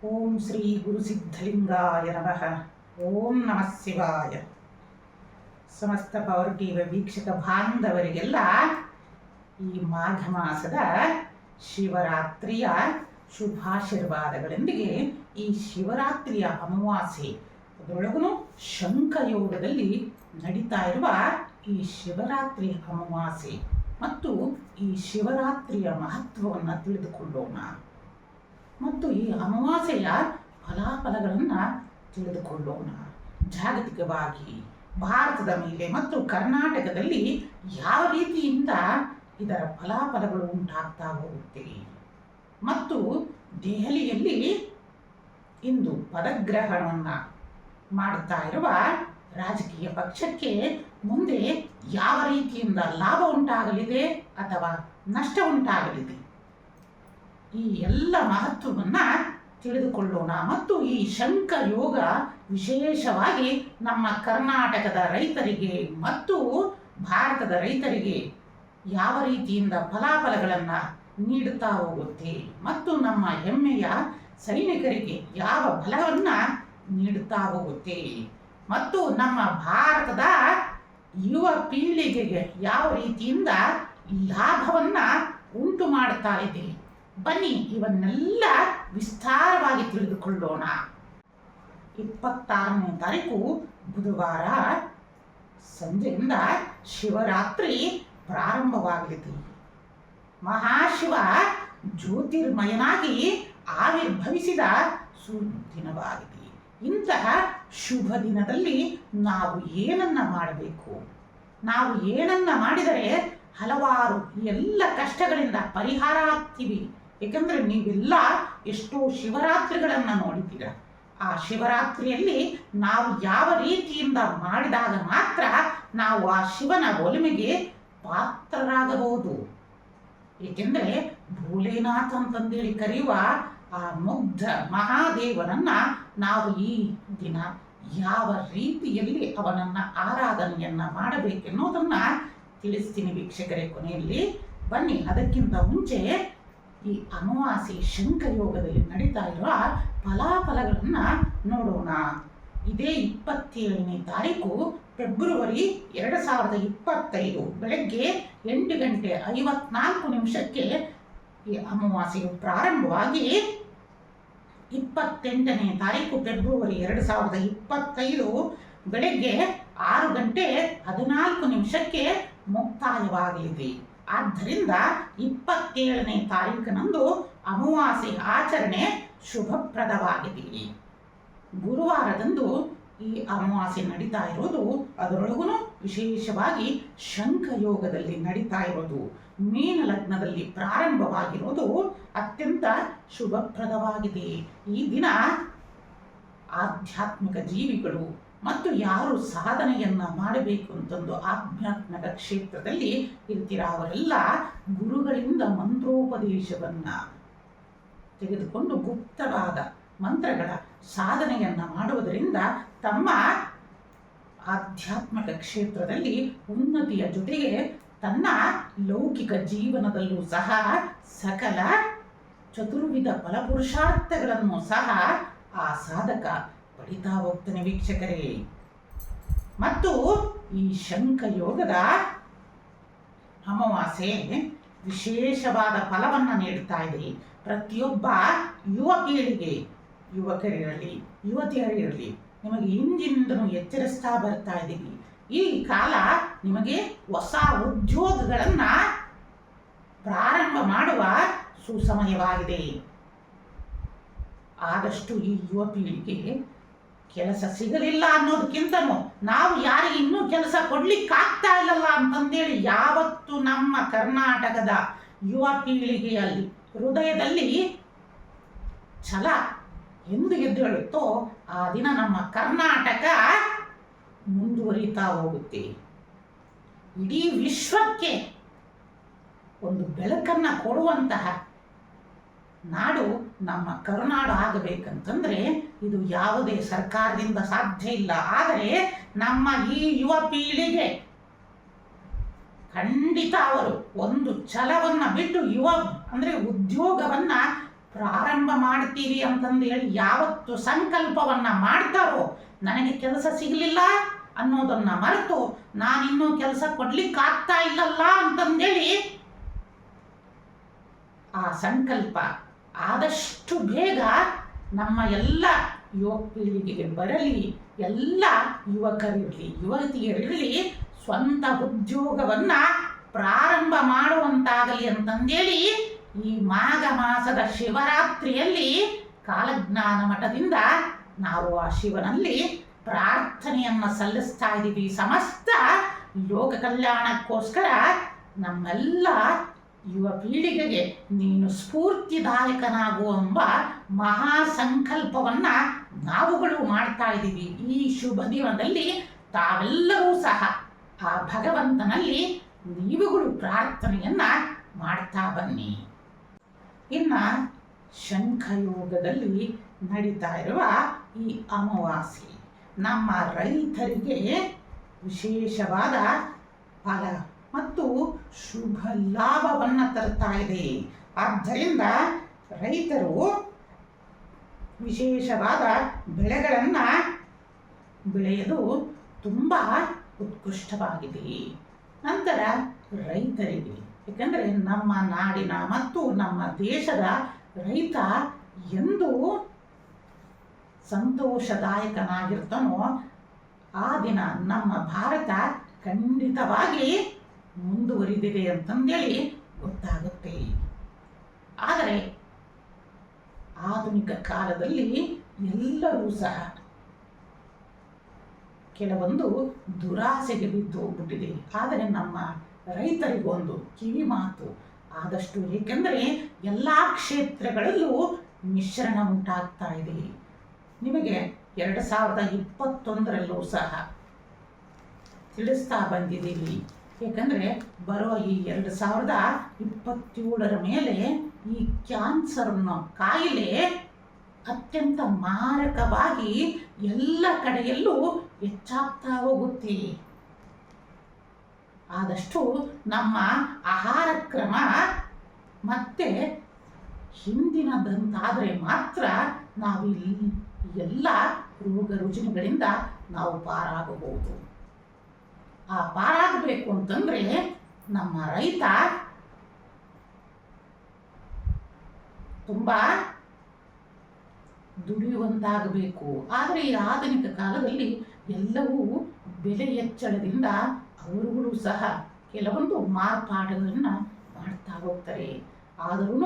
ಓಂ ಶ್ರೀ ಗುರುಸಿದ್ಧಲಿಂಗಾಯ ನಮಃ. ಓಂ ನಮಃ ಶಿವಾಯ. ಸಮಸ್ತ ಪವರ್ ಟಿವಿ ವೀಕ್ಷಕ ಬಾಂಧವರಿಗೆಲ್ಲ ಈ ಮಾಘ ಮಾಸದ ಶಿವರಾತ್ರಿಯ ಶುಭಾಶೀರ್ವಾದಗಳೊಂದಿಗೆ ಈ ಶಿವರಾತ್ರಿಯ ಅಮಾವಾಸ್ಯೆ ಅದರೊಳಗೂ ಶಂಖಯೋಗದಲ್ಲಿ ನಡೀತಾ ಇರುವ ಈ ಶಿವರಾತ್ರಿ ಅಮಾವಾಸ್ಯೆ ಮತ್ತು ಈ ಶಿವರಾತ್ರಿಯ ಮಹತ್ವವನ್ನು ತಿಳಿದುಕೊಳ್ಳೋಣ ಮತ್ತು ಈ ಅಮಾವಾಸ್ಯೆಯ ಫಲಾಫಲಗಳನ್ನು ತಿಳಿದುಕೊಳ್ಳೋಣ. ಜಾಗತಿಕವಾಗಿ ಭಾರತದ ಮೇಲೆ ಮತ್ತು ಕರ್ನಾಟಕದಲ್ಲಿ ಯಾವ ರೀತಿಯಿಂದ ಇದರ ಫಲಾಫಲಗಳು ಉಂಟಾಗ್ತಾ ಹೋಗುತ್ತೆ ಮತ್ತು ದೆಹಲಿಯಲ್ಲಿ ಇಂದು ಪದಗ್ರಹಣವನ್ನು ಮಾಡುತ್ತಾ ಇರುವ ರಾಜಕೀಯ ಪಕ್ಷಕ್ಕೆ ಮುಂದೆ ಯಾವ ರೀತಿಯಿಂದ ಲಾಭ ಉಂಟಾಗಲಿದೆ ಅಥವಾ ನಷ್ಟ ಉಂಟಾಗಲಿದೆ, ಈ ಎಲ್ಲ ಮಹತ್ವವನ್ನು ತಿಳಿದುಕೊಳ್ಳೋಣ. ಮತ್ತು ಈ ಶಂಖ ಯೋಗ ವಿಶೇಷವಾಗಿ ನಮ್ಮ ಕರ್ನಾಟಕದ ರೈತರಿಗೆ ಮತ್ತು ಭಾರತದ ರೈತರಿಗೆ ಯಾವ ರೀತಿಯಿಂದ ಫಲಾಫಲಗಳನ್ನು ನೀಡುತ್ತಾ ಹೋಗುತ್ತೆ ಮತ್ತು ನಮ್ಮ ಹೆಮ್ಮೆಯ ಸೈನಿಕರಿಗೆ ಯಾವ ಬಲವನ್ನು ನೀಡುತ್ತಾ ಹೋಗುತ್ತೆ ಮತ್ತು ನಮ್ಮ ಭಾರತದ ಯುವ ಪೀಳಿಗೆಗೆ ಯಾವ ರೀತಿಯಿಂದ ಲಾಭವನ್ನು ಉಂಟು ಮಾಡುತ್ತಾ ಇದೆ. ಬನ್ನಿ ಇವನ್ನೆಲ್ಲ ವಿಸ್ತಾರವಾಗಿ ತಿಳಿದುಕೊಳ್ಳೋಣ. 26ನೇ ತಾರೀಕು ಬುಧವಾರ ಸಂಜೆಯಿಂದ ಶಿವರಾತ್ರಿ ಪ್ರಾರಂಭವಾಗಲಿದೆ. ಮಹಾಶಿವ ಜ್ಯೋತಿರ್ಮಯನಾಗಿ ಆವಿರ್ಭವಿಸಿದ ಸುದಿನವಾಗಿದೆ. ಇಂತಹ ಶುಭ ದಿನದಲ್ಲಿ ನಾವು ಏನನ್ನ ಮಾಡಬೇಕು, ನಾವು ಏನನ್ನ ಮಾಡಿದರೆ ಹಲವಾರು ಎಲ್ಲ ಕಷ್ಟಗಳಿಂದ ಪರಿಹಾರ ಆಗ್ತೀವಿ. ಏಕೆಂದರೆ ನೀವೆಲ್ಲ ಎಷ್ಟೋ ಶಿವರಾತ್ರಿಗಳನ್ನು ನೋಡಿದ್ದೀರ. ಆ ಶಿವರಾತ್ರಿಯಲ್ಲಿ ನಾವು ಯಾವ ರೀತಿಯಿಂದ ಮಾಡಿದಾಗ ಮಾತ್ರ ನಾವು ಆ ಶಿವನ ಒಲಿಮೆಗೆ ಪಾತ್ರರಾಗಬಹುದು. ಏಕೆಂದರೆ ಭೋಲೆನಾಥ್ ಅಂತಂದೇಳಿ ಕರೆಯುವ ಆ ಮುಗ್ಧ ಮಹಾದೇವನನ್ನ ನಾವು ಈ ದಿನ ಯಾವ ರೀತಿಯಲ್ಲಿ ಅವನನ್ನ ಆರಾಧನೆಯನ್ನ ಮಾಡಬೇಕೆನ್ನೋದನ್ನ ತಿಳಿಸ್ತೀನಿ ವೀಕ್ಷಕರೇ ಕೊನೆಯಲ್ಲಿ. ಬನ್ನಿ ಅದಕ್ಕಿಂತ ಮುಂಚೆ ಈ ಅಮಾವಾಸ್ಯೆ ಶಂಖಯೋಗದಲ್ಲಿ ನಡೀತಾ ಇರುವ ಫಲಾಫಲಗಳನ್ನು ನೋಡೋಣ. ಇದೇ 27ನೇ ತಾರೀಕು ಫೆಬ್ರವರಿ 2025 ಬೆಳಗ್ಗೆ 8:54 ಈ ಅಮಾವಾಸ್ಯೆಯು ಪ್ರಾರಂಭವಾಗಿ 28ನೇ ತಾರೀಕು ಫೆಬ್ರವರಿ 2025 ಬೆಳಗ್ಗೆ 6:14 ಮುಕ್ತಾಯವಾಗಲಿದೆ. ಆದ್ದರಿಂದ 27ನೇ ತಾರೀಕಿನಂದು ಅಮಾವಾಸ್ಯೆ ಆಚರಣೆ ಶುಭಪ್ರದವಾಗಿದೆ. ಗುರುವಾರದಂದು ಈ ಅಮಾವಾಸ್ಯೆ ನಡೀತಾ ಇರೋದು, ಅದರೊಳಗೂ ವಿಶೇಷವಾಗಿ ಶಂಖಯೋಗದಲ್ಲಿ ನಡೀತಾ ಇರೋದು, ಮೀನ ಲಗ್ನದಲ್ಲಿ ಪ್ರಾರಂಭವಾಗಿರೋದು ಅತ್ಯಂತ ಶುಭಪ್ರದವಾಗಿದೆ. ಈ ದಿನ ಆಧ್ಯಾತ್ಮಿಕ ಜೀವಿಗಳು ಮತ್ತು ಯಾರು ಸಾಧನೆಯನ್ನ ಮಾಡಬೇಕು ಅಂತಂದು ಆಧ್ಯಾತ್ಮಿಕ ಕ್ಷೇತ್ರದಲ್ಲಿ ಇರ್ತೀರ ಅವರೆಲ್ಲ ಗುರುಗಳಿಂದ ಮಂತ್ರೋಪದೇಶವನ್ನ ತೆಗೆದುಕೊಂಡು ಗುಪ್ತವಾದ ಮಂತ್ರಗಳ ಸಾಧನೆಯನ್ನ ಮಾಡುವುದರಿಂದ ತಮ್ಮ ಆಧ್ಯಾತ್ಮಿಕ ಕ್ಷೇತ್ರದಲ್ಲಿ ಉನ್ನತಿಯ ಜೊತೆಗೆ ತನ್ನ ಲೌಕಿಕ ಜೀವನದಲ್ಲೂ ಸಹ ಸಕಲ ಚತುರ್ವಿಧ ಫಲಪುರುಷಾರ್ಥಗಳನ್ನು ಸಹ ಆ ಸಾಧಕ ಪಡಿತಾ ಹೋಗ್ತಾನೆ ವೀಕ್ಷಕರೇ. ಮತ್ತು ಈ ಶಂಖಯೋಗದ ಅಮಾವಾಸ್ಯೆ ವಿಶೇಷವಾದ ಫಲವನ್ನು ನೀಡುತ್ತಾ ಇದೆ. ಪ್ರತಿಯೊಬ್ಬ ಯುವ ಪೀಳಿಗೆ, ಯುವಕರಿರಲಿ ಯುವತಿಯರಿರಲಿ, ನಿಮಗೆ ಇಂದಿನಿಂದಲೂ ಎಚ್ಚರಿಸ್ತಾ ಬರ್ತಾ ಇದ್ದೀವಿ. ಈ ಕಾಲ ನಿಮಗೆ ಹೊಸ ಉದ್ಯೋಗಗಳನ್ನು ಪ್ರಾರಂಭ ಮಾಡುವ ಸುಸಮಯವಾಗಿದೆ. ಆದಷ್ಟು ಈ ಯುವ ಪೀಳಿಗೆ ಕೆಲಸ ಸಿಗಲಿಲ್ಲ ಅನ್ನೋದಕ್ಕಿಂತನೂ ನಾವು ಯಾರಿಗೆ ಇನ್ನೂ ಕೆಲಸ ಕೊಡ್ಲಿಕ್ಕಾಗ್ತಾ ಇಲ್ಲಲ್ಲ ಅಂತಂದೇಳಿ ಯಾವತ್ತು ನಮ್ಮ ಕರ್ನಾಟಕದ ಯುವ ಪೀಳಿಗೆಯಲ್ಲಿ ಹೃದಯದಲ್ಲಿ ಛಲ ಎಂದು ಎದ್ದೇಳುತ್ತೋ ಆ ದಿನ ನಮ್ಮ ಕರ್ನಾಟಕ ಮುಂದುವರಿತಾ ಹೋಗುತ್ತೆ. ಇಡೀ ವಿಶ್ವಕ್ಕೆ ಒಂದು ಬೆಳಕನ್ನು ಕೊಡುವಂತಹ ನಾಡು ನಮ್ಮ ಕರುನಾಡು ಆಗಬೇಕಂತಂದ್ರೆ ಇದು ಯಾವುದೇ ಸರ್ಕಾರದಿಂದ ಸಾಧ್ಯ ಇಲ್ಲ. ಆದರೆ ನಮ್ಮ ಈ ಯುವ ಪೀಳಿಗೆ ಖಂಡಿತ ಅವರು ಒಂದು ಛಲವನ್ನ ಬಿಟ್ಟು ಯುವ ಅಂದರೆ ಉದ್ಯೋಗವನ್ನ ಪ್ರಾರಂಭ ಮಾಡ್ತೀವಿ ಅಂತಂದು ಹೇಳಿ ಯಾವತ್ತು ಸಂಕಲ್ಪವನ್ನ ಮಾಡ್ತಾರೋ, ನನಗೆ ಕೆಲಸ ಸಿಗಲಿಲ್ಲ ಅನ್ನೋದನ್ನ ಮರೆತು ನಾನಿನ್ನೂ ಕೆಲಸ ಕೊಡ್ಲಿಕ್ಕಾಗ್ತಾ ಇಲ್ಲಲ್ಲ ಅಂತಂದೇಳಿ ಆ ಸಂಕಲ್ಪ ಆದಷ್ಟು ಬೇಗ ನಮ್ಮ ಎಲ್ಲ ಯುವ ಪೀಳಿಗೆಗೆ ಬರಲಿ. ಎಲ್ಲ ಯುವಕರಿರಲಿ, ಯುವತಿಯರಿರಲಿ, ಸ್ವಂತ ಉದ್ಯೋಗವನ್ನ ಪ್ರಾರಂಭ ಮಾಡುವಂತಾಗಲಿ ಅಂತಂದೇಳಿ ಈ ಮಾಘ ಮಾಸದ ಶಿವರಾತ್ರಿಯಲ್ಲಿ ಕಾಲಜ್ಞಾನ ಮಠದಿಂದ ನಾವು ಆ ಶಿವನಲ್ಲಿ ಪ್ರಾರ್ಥನೆಯನ್ನ ಸಲ್ಲಿಸ್ತಾ ಇದ್ದೀವಿ. ಸಮಸ್ತ ಲೋಕ ಕಲ್ಯಾಣಕ್ಕೋಸ್ಕರ ನಮ್ಮೆಲ್ಲ ಯುವ ಪೀಳಿಗೆಗೆ ನೀನು ಸ್ಫೂರ್ತಿದಾಯಕನಾಗುವ ಮಹಾ ಸಂಕಲ್ಪವನ್ನ ನಾವುಗಳು ಮಾಡ್ತಾ ಇದ್ದೀವಿ. ಈ ಶುಭ ದಿನದಲ್ಲಿ ತಾವೆಲ್ಲರೂ ಸಹ ಆ ಭಗವಂತನಲ್ಲಿ ನೀವುಗಳು ಪ್ರಾರ್ಥನೆಯನ್ನ ಮಾಡ್ತಾ ಬನ್ನಿ. ಇನ್ನ ಶಂಖಯೋಗದಲ್ಲಿ ನಡೀತಾ ಇರುವ ಈ ಅಮಾವಾಸ್ಯೆ ನಮ್ಮ ರೈತರಿಗೆ ವಿಶೇಷವಾದ ಫಲ ಮತ್ತು ಶುಭ ಲಾಭವನ್ನು ತರ್ತಾ ಇದೆ. ಆದ್ದರಿಂದ ರೈತರು ವಿಶೇಷವಾದ ಬೆಳೆಗಳನ್ನು ಬೆಳೆಯೋದು ತುಂಬ ಉತ್ಕೃಷ್ಟವಾಗಿದೆ. ನಂತರ ರೈತರಿಗೆ, ಯಾಕಂದರೆ ನಮ್ಮ ನಾಡಿನ ಮತ್ತು ನಮ್ಮ ದೇಶದ ರೈತ ಎಂದು ಸಂತೋಷದಾಯಕನಾಗಿರ್ತಾನೋ ಆ ದಿನ ನಮ್ಮ ಭಾರತ ಖಂಡಿತವಾಗಿ ಮುಂದುವರಿದಿದೆ ಅಂತಂದೇಳಿ ಗೊತ್ತಾಗುತ್ತೆ. ಆದರೆ ಆಧುನಿಕ ಕಾಲದಲ್ಲಿ ಎಲ್ಲರೂ ಸಹ ಕೆಲವೊಂದು ದುರಾಸೆಗೆ ಬಿದ್ದು ಹೋಗ್ಬಿಟ್ಟಿದೆ. ಆದರೆ ನಮ್ಮ ರೈತರಿಗೊಂದು ಕಿವಿ ಮಾತು ಆದಷ್ಟು, ಏಕೆಂದರೆ ಎಲ್ಲ ಕ್ಷೇತ್ರಗಳಲ್ಲೂ ಮಿಶ್ರಣ ಉಂಟಾಗ್ತಾ ಇದೆ. ನಿಮಗೆ 2021ರಲ್ಲೂ ಸಹ ತಿಳಿಸ್ತಾ ಬಂದಿದ್ದೀವಿ. ಏಕೆಂದರೆ ಬರೋ ಈ 2027ರ ಮೇಲೆ ಈ ಕ್ಯಾನ್ಸರ್ ಅನ್ನೋ ಕಾಯಿಲೆ ಅತ್ಯಂತ ಮಾರಕವಾಗಿ ಎಲ್ಲ ಕಡೆಯಲ್ಲೂ ಹೆಚ್ಚಾಗ್ತಾ ಹೋಗುತ್ತೆ. ಆದಷ್ಟು ನಮ್ಮ ಆಹಾರ ಕ್ರಮ ಮತ್ತೆ ಹಿಂದಿನದಂತಾದರೆ ಮಾತ್ರ ನಾವು ಎಲ್ಲ ರೋಗ ರುಜಿನಗಳಿಂದ ನಾವು ಪಾರಾಗಬಹುದು. ಆ ಪಾರಾಗಬೇಕು ಅಂತಂದ್ರೆ ನಮ್ಮ ರೈತ ತುಂಬ ದುಡಿಯುವಂತಾಗಬೇಕು. ಆದರೆ ಈ ಆಧುನಿಕ ಕಾಲದಲ್ಲಿ ಎಲ್ಲವೂ ಬೆಲೆ ಹೆಚ್ಚಳದಿಂದ ಅವರುಗಳು ಸಹ ಕೆಲವೊಂದು ಮಾರ್ಪಾಡುಗಳನ್ನು ಮಾಡ್ತಾ ಹೋಗ್ತಾರೆ. ಆದರೂ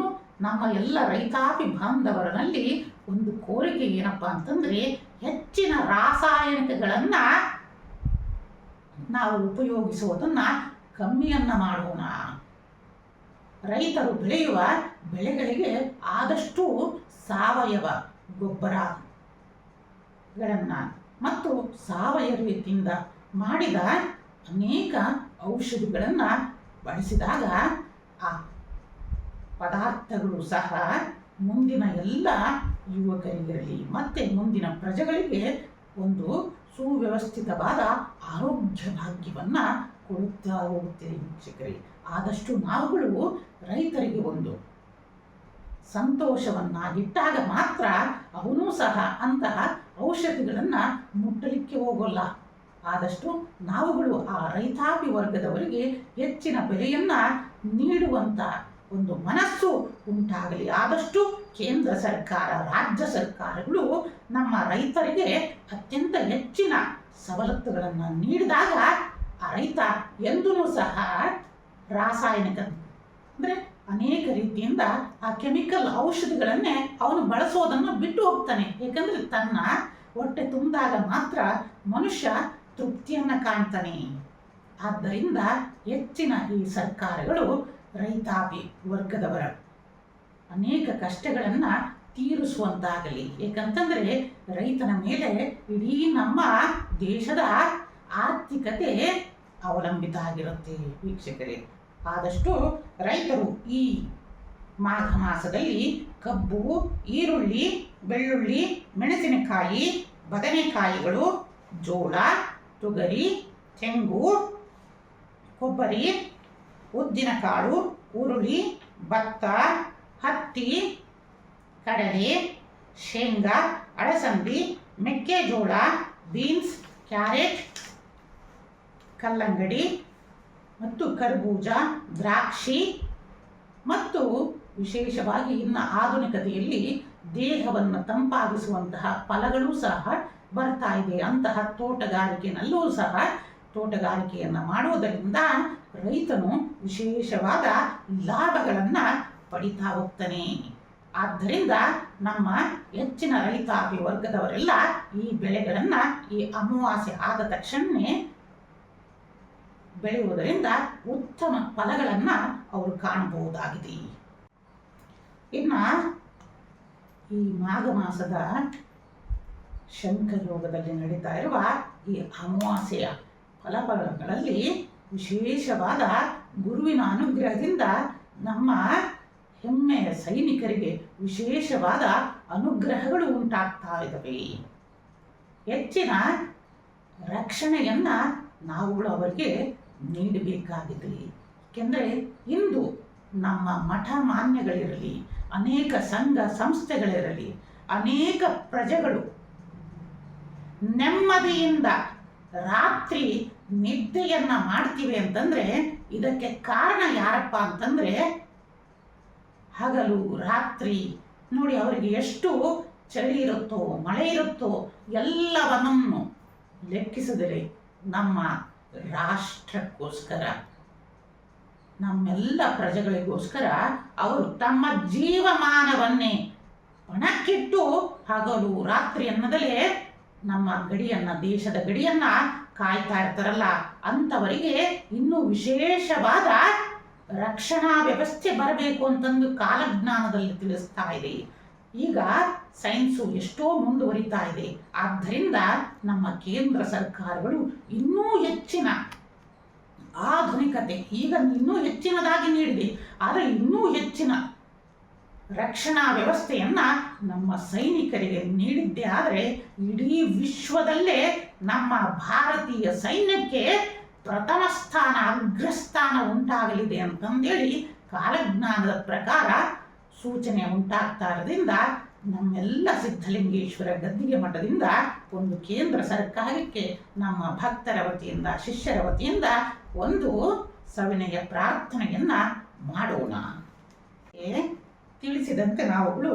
ನಮ್ಮ ಎಲ್ಲ ರೈತಾಪಿ ಬಾಂಧವರಲ್ಲಿ ಒಂದು ಕೋರಿಕೆ ಏನಪ್ಪಾ ಅಂತಂದ್ರೆ, ಹೆಚ್ಚಿನ ರಾಸಾಯನಿಕಗಳನ್ನ ನಾವು ಉಪಯೋಗಿಸುವುದನ್ನ ಕಮ್ಮಿಯನ್ನ ಮಾಡೋಣ. ರೈತರು ಬೆಳೆಯುವ ಬೆಳೆಗಳಿಗೆ ಆದಷ್ಟು ಸಾವಯವ ಗೊಬ್ಬರಗಳನ್ನು ಮತ್ತು ಸಾವಯವ ರೀತಿಯಿಂದ ಮಾಡಿದ ಅನೇಕ ಔಷಧಿಗಳನ್ನು ಬಳಸಿದಾಗ ಆ ಪದಾರ್ಥಗಳು ಸಹ ಮುಂದಿನ ಎಲ್ಲ ಯುವಕರಿಗಿರಲಿ ಮತ್ತು ಮುಂದಿನ ಪ್ರಜೆಗಳಿಗೆ ಒಂದು ಸುವ್ಯವಸ್ಥಿತವಾದ ಆರೋಗ್ಯ ಭಾಗ್ಯವನ್ನು ಕೊಡುತ್ತಾ ಹೋಗುತ್ತೇವೆ. ವೀಕ್ಷಕರೇ, ಆದಷ್ಟು ನಾವುಗಳು ರೈತರಿಗೆ ಒಂದು ಸಂತೋಷವನ್ನಾಗಿಟ್ಟಾಗ ಮಾತ್ರ ಅವನೂ ಸಹ ಅಂತಹ ಔಷಧಿಗಳನ್ನು ಮುಟ್ಟಲಿಕ್ಕೆ ಹೋಗೋಲ್ಲ. ಆದಷ್ಟು ನಾವುಗಳು ಆ ರೈತಾಪಿ ವರ್ಗದವರಿಗೆ ಹೆಚ್ಚಿನ ಬೆಲೆಯನ್ನು ನೀಡುವಂಥ ಒಂದು ಮನಸ್ಸು ಉಂಟಾಗಲಿ. ಆದಷ್ಟು ಕೇಂದ್ರ ಸರ್ಕಾರ, ರಾಜ್ಯ ಸರ್ಕಾರಗಳು ನಮ್ಮ ರೈತರಿಗೆ ಅತ್ಯಂತ ಹೆಚ್ಚಿನ ಸವಲತ್ತುಗಳನ್ನು ನೀಡಿದಾಗ ಆ ರೈತ ಎಂದೂ ಸಹ ರಾಸಾಯನಿಕ ಅಂದರೆ ಅನೇಕ ರೀತಿಯಿಂದ ಆ ಕೆಮಿಕಲ್ ಔಷಧಿಗಳನ್ನೇ ಅವನು ಬಳಸೋದನ್ನು ಬಿಟ್ಟು ಹೋಗ್ತಾನೆ. ಏಕೆಂದರೆ ತನ್ನ ಹೊಟ್ಟೆ ತುಂಬಿದಾಗ ಮಾತ್ರ ಮನುಷ್ಯ ತೃಪ್ತಿಯನ್ನು ಕಾಣ್ತಾನೆ. ಆದ್ದರಿಂದ ಹೆಚ್ಚಿನ ಈ ಸರ್ಕಾರಗಳು ರೈತಾಪಿ ವರ್ಗದವರ ಅನೇಕ ಕಷ್ಟಗಳನ್ನು ತೀರಿಸುವಂತಾಗಲಿ. ಏಕಂತಂದರೆ ರೈತನ ಮೇಲೆ ಇಡೀ ನಮ್ಮ ದೇಶದ ಆರ್ಥಿಕತೆ ಅವಲಂಬಿತ ಆಗಿರುತ್ತೆ. ವೀಕ್ಷಕರೇ, ಆದಷ್ಟು ರೈತರು ಈ ಮಾಘ ಮಾಸದಲ್ಲಿ ಕಬ್ಬು, ಈರುಳ್ಳಿ, ಬೆಳ್ಳುಳ್ಳಿ, ಮೆಣಸಿನಕಾಯಿ, ಬದನೆಕಾಯಿಗಳು, ಜೋಳ, ತೊಗರಿ, ತೆಂಗು, ಕೊಬ್ಬರಿ, ಉದ್ದಿನಕಾಳು, ಹುರುಳಿ, ಭತ್ತ, ಹತ್ತಿ, ಕಡಲೆ, ಶೇಂಗಾ, ಅಳಸಂದಿ, ಮೆಕ್ಕೆಜೋಳ, ಬೀನ್ಸ್, ಕ್ಯಾರೆಟ್, ಕಲ್ಲಂಗಡಿ ಮತ್ತು ಕರ್ಬೂಜ, ದ್ರಾಕ್ಷಿ ಮತ್ತು ವಿಶೇಷವಾಗಿ ಇನ್ನು ಆಧುನಿಕತೆಯಲ್ಲಿ ದೇಹವನ್ನು ತಂಪಾಗಿಸುವಂತಹ ಫಲಗಳೂ ಸಹ ಬರ್ತಾ ಇದೆ. ಅಂತಹ ತೋಟಗಾರಿಕೆಯಲ್ಲೂ ಸಹ ತೋಟಗಾರಿಕೆಯನ್ನು ಮಾಡುವುದರಿಂದ ರೈತನು ವಿಶೇಷವಾದ ಲಾಭಗಳನ್ನು ಪಡಿತಾ ಹೋಗ್ತಾನೆ. ಆದ್ದರಿಂದ ನಮ್ಮ ಹೆಚ್ಚಿನ ರೈತಾಪಿ ವರ್ಗದವರೆಲ್ಲ ಈ ಬೆಳೆಗಳನ್ನು ಈ ಅಮಾವಾಸ್ಯೆ ಆದ ತಕ್ಷಣವೇ ಬೆಳೆಯುವುದರಿಂದ ಉತ್ತಮ ಫಲಗಳನ್ನು ಅವರು ಕಾಣಬಹುದಾಗಿದೆ. ಇನ್ನು ಈ ಮಾಘ ಮಾಸದ ಶಂಖಯೋಗದಲ್ಲಿ ನಡೀತಾ ಇರುವ ಈ ಅಮಾವಾಸ್ಯೆಯ ಫಲಗಳಲ್ಲಿ ವಿಶೇಷವಾದ ಗುರುವಿನ ಅನುಗ್ರಹದಿಂದ ನಮ್ಮ ಹೆಮ್ಮೆಯ ಸೈನಿಕರಿಗೆ ವಿಶೇಷವಾದ ಅನುಗ್ರಹಗಳು ಉಂಟಾಗ್ತಾ ಇದ್ದಾವೆ. ಹೆಚ್ಚಿನ ರಕ್ಷಣೆಯನ್ನು ನಾವುಗಳು ಅವರಿಗೆ ನೀಡಬೇಕಾಗಿದೆ. ಏಕೆಂದರೆ ಇಂದು ನಮ್ಮ ಮಠ ಮಾನ್ಯಗಳಿರಲಿ, ಅನೇಕ ಸಂಘ ಸಂಸ್ಥೆಗಳಿರಲಿ, ಅನೇಕ ಪ್ರಜೆಗಳು ನೆಮ್ಮದಿಯಿಂದ ರಾತ್ರಿ ನಿದ್ದೆಯನ್ನು ಮಾಡ್ತೀವಿ ಅಂತಂದರೆ ಇದಕ್ಕೆ ಕಾರಣ ಯಾರಪ್ಪ ಅಂತಂದರೆ ಹಗಲು ರಾತ್ರಿ ನೋಡಿ ಅವರಿಗೆ ಎಷ್ಟು ಚಳಿ ಇರುತ್ತೋ ಮಳೆ ಇರುತ್ತೋ ಎಲ್ಲವನ್ನೂ ಲೆಕ್ಕಿಸಿದರೆ ನಮ್ಮ ರಾಷ್ಟ್ರಕ್ಕೋಸ್ಕರ ನಮ್ಮೆಲ್ಲ ಪ್ರಜೆಗಳಿಗೋಸ್ಕರ ಅವರು ತಮ್ಮ ಜೀವಮಾನವನ್ನೇ ಪಣಕ್ಕಿಟ್ಟು ಹಗಲು ರಾತ್ರಿ ಅನ್ನದಲೇ ನಮ್ಮ ಗಡಿಯನ್ನು ದೇಶದ ಗಡಿಯನ್ನು ಕಾಯ್ತಾ ಇರ್ತಾರಲ್ಲ, ಅಂಥವರಿಗೆ ಇನ್ನೂ ವಿಶೇಷವಾದ ರಕ್ಷಣಾ ವ್ಯವಸ್ಥೆ ಬರಬೇಕು ಅಂತಂದು ಕಾಲಜ್ಞಾನದಲ್ಲಿ ತಿಳಿಸ್ತಾ ಇದೆ. ಈಗ ಸೈನ್ಸು ಎಷ್ಟೋ ಮುಂದುವರಿತಾ ಇದೆ. ಆದ್ದರಿಂದ ನಮ್ಮ ಕೇಂದ್ರ ಸರ್ಕಾರಗಳು ಇನ್ನೂ ಹೆಚ್ಚಿನ ಆಧುನಿಕತೆ ಈಗ ಇನ್ನೂ ಹೆಚ್ಚಿನದಾಗಿ ನೀಡಿದೆ. ಆದರೆ ಇನ್ನೂ ಹೆಚ್ಚಿನ ರಕ್ಷಣಾ ವ್ಯವಸ್ಥೆಯನ್ನು ನಮ್ಮ ಸೈನಿಕರಿಗೆ ನೀಡಿದ್ದೇ ಆದರೆ ಇಡೀ ವಿಶ್ವದಲ್ಲೇ ನಮ್ಮ ಭಾರತೀಯ ಸೈನ್ಯಕ್ಕೆ ಪ್ರಥಮ ಸ್ಥಾನ ಅಗ್ರಸ್ಥಾನ ಉಂಟಾಗಲಿದೆ ಅಂತಂದೇಳಿ ಕಾಲಜ್ಞಾನದ ಪ್ರಕಾರ ಸೂಚನೆ ಉಂಟಾಗ್ತಾ ಇರೋದ್ರಿಂದ ನಮ್ಮೆಲ್ಲ ಸಿದ್ಧಲಿಂಗೇಶ್ವರ ಗದ್ದಿಗೆ ಮಠದಿಂದ ಒಂದು ಕೇಂದ್ರ ಸರ್ಕಾರಕ್ಕೆ ನಮ್ಮ ಭಕ್ತರ ವತಿಯಿಂದ ಶಿಷ್ಯರ ವತಿಯಿಂದ ಒಂದು ಸವಿನಯ ಪ್ರಾರ್ಥನೆಯನ್ನು ಮಾಡೋಣ. ತಿಳಿಸಿದಂತೆ ನಾವುಗಳು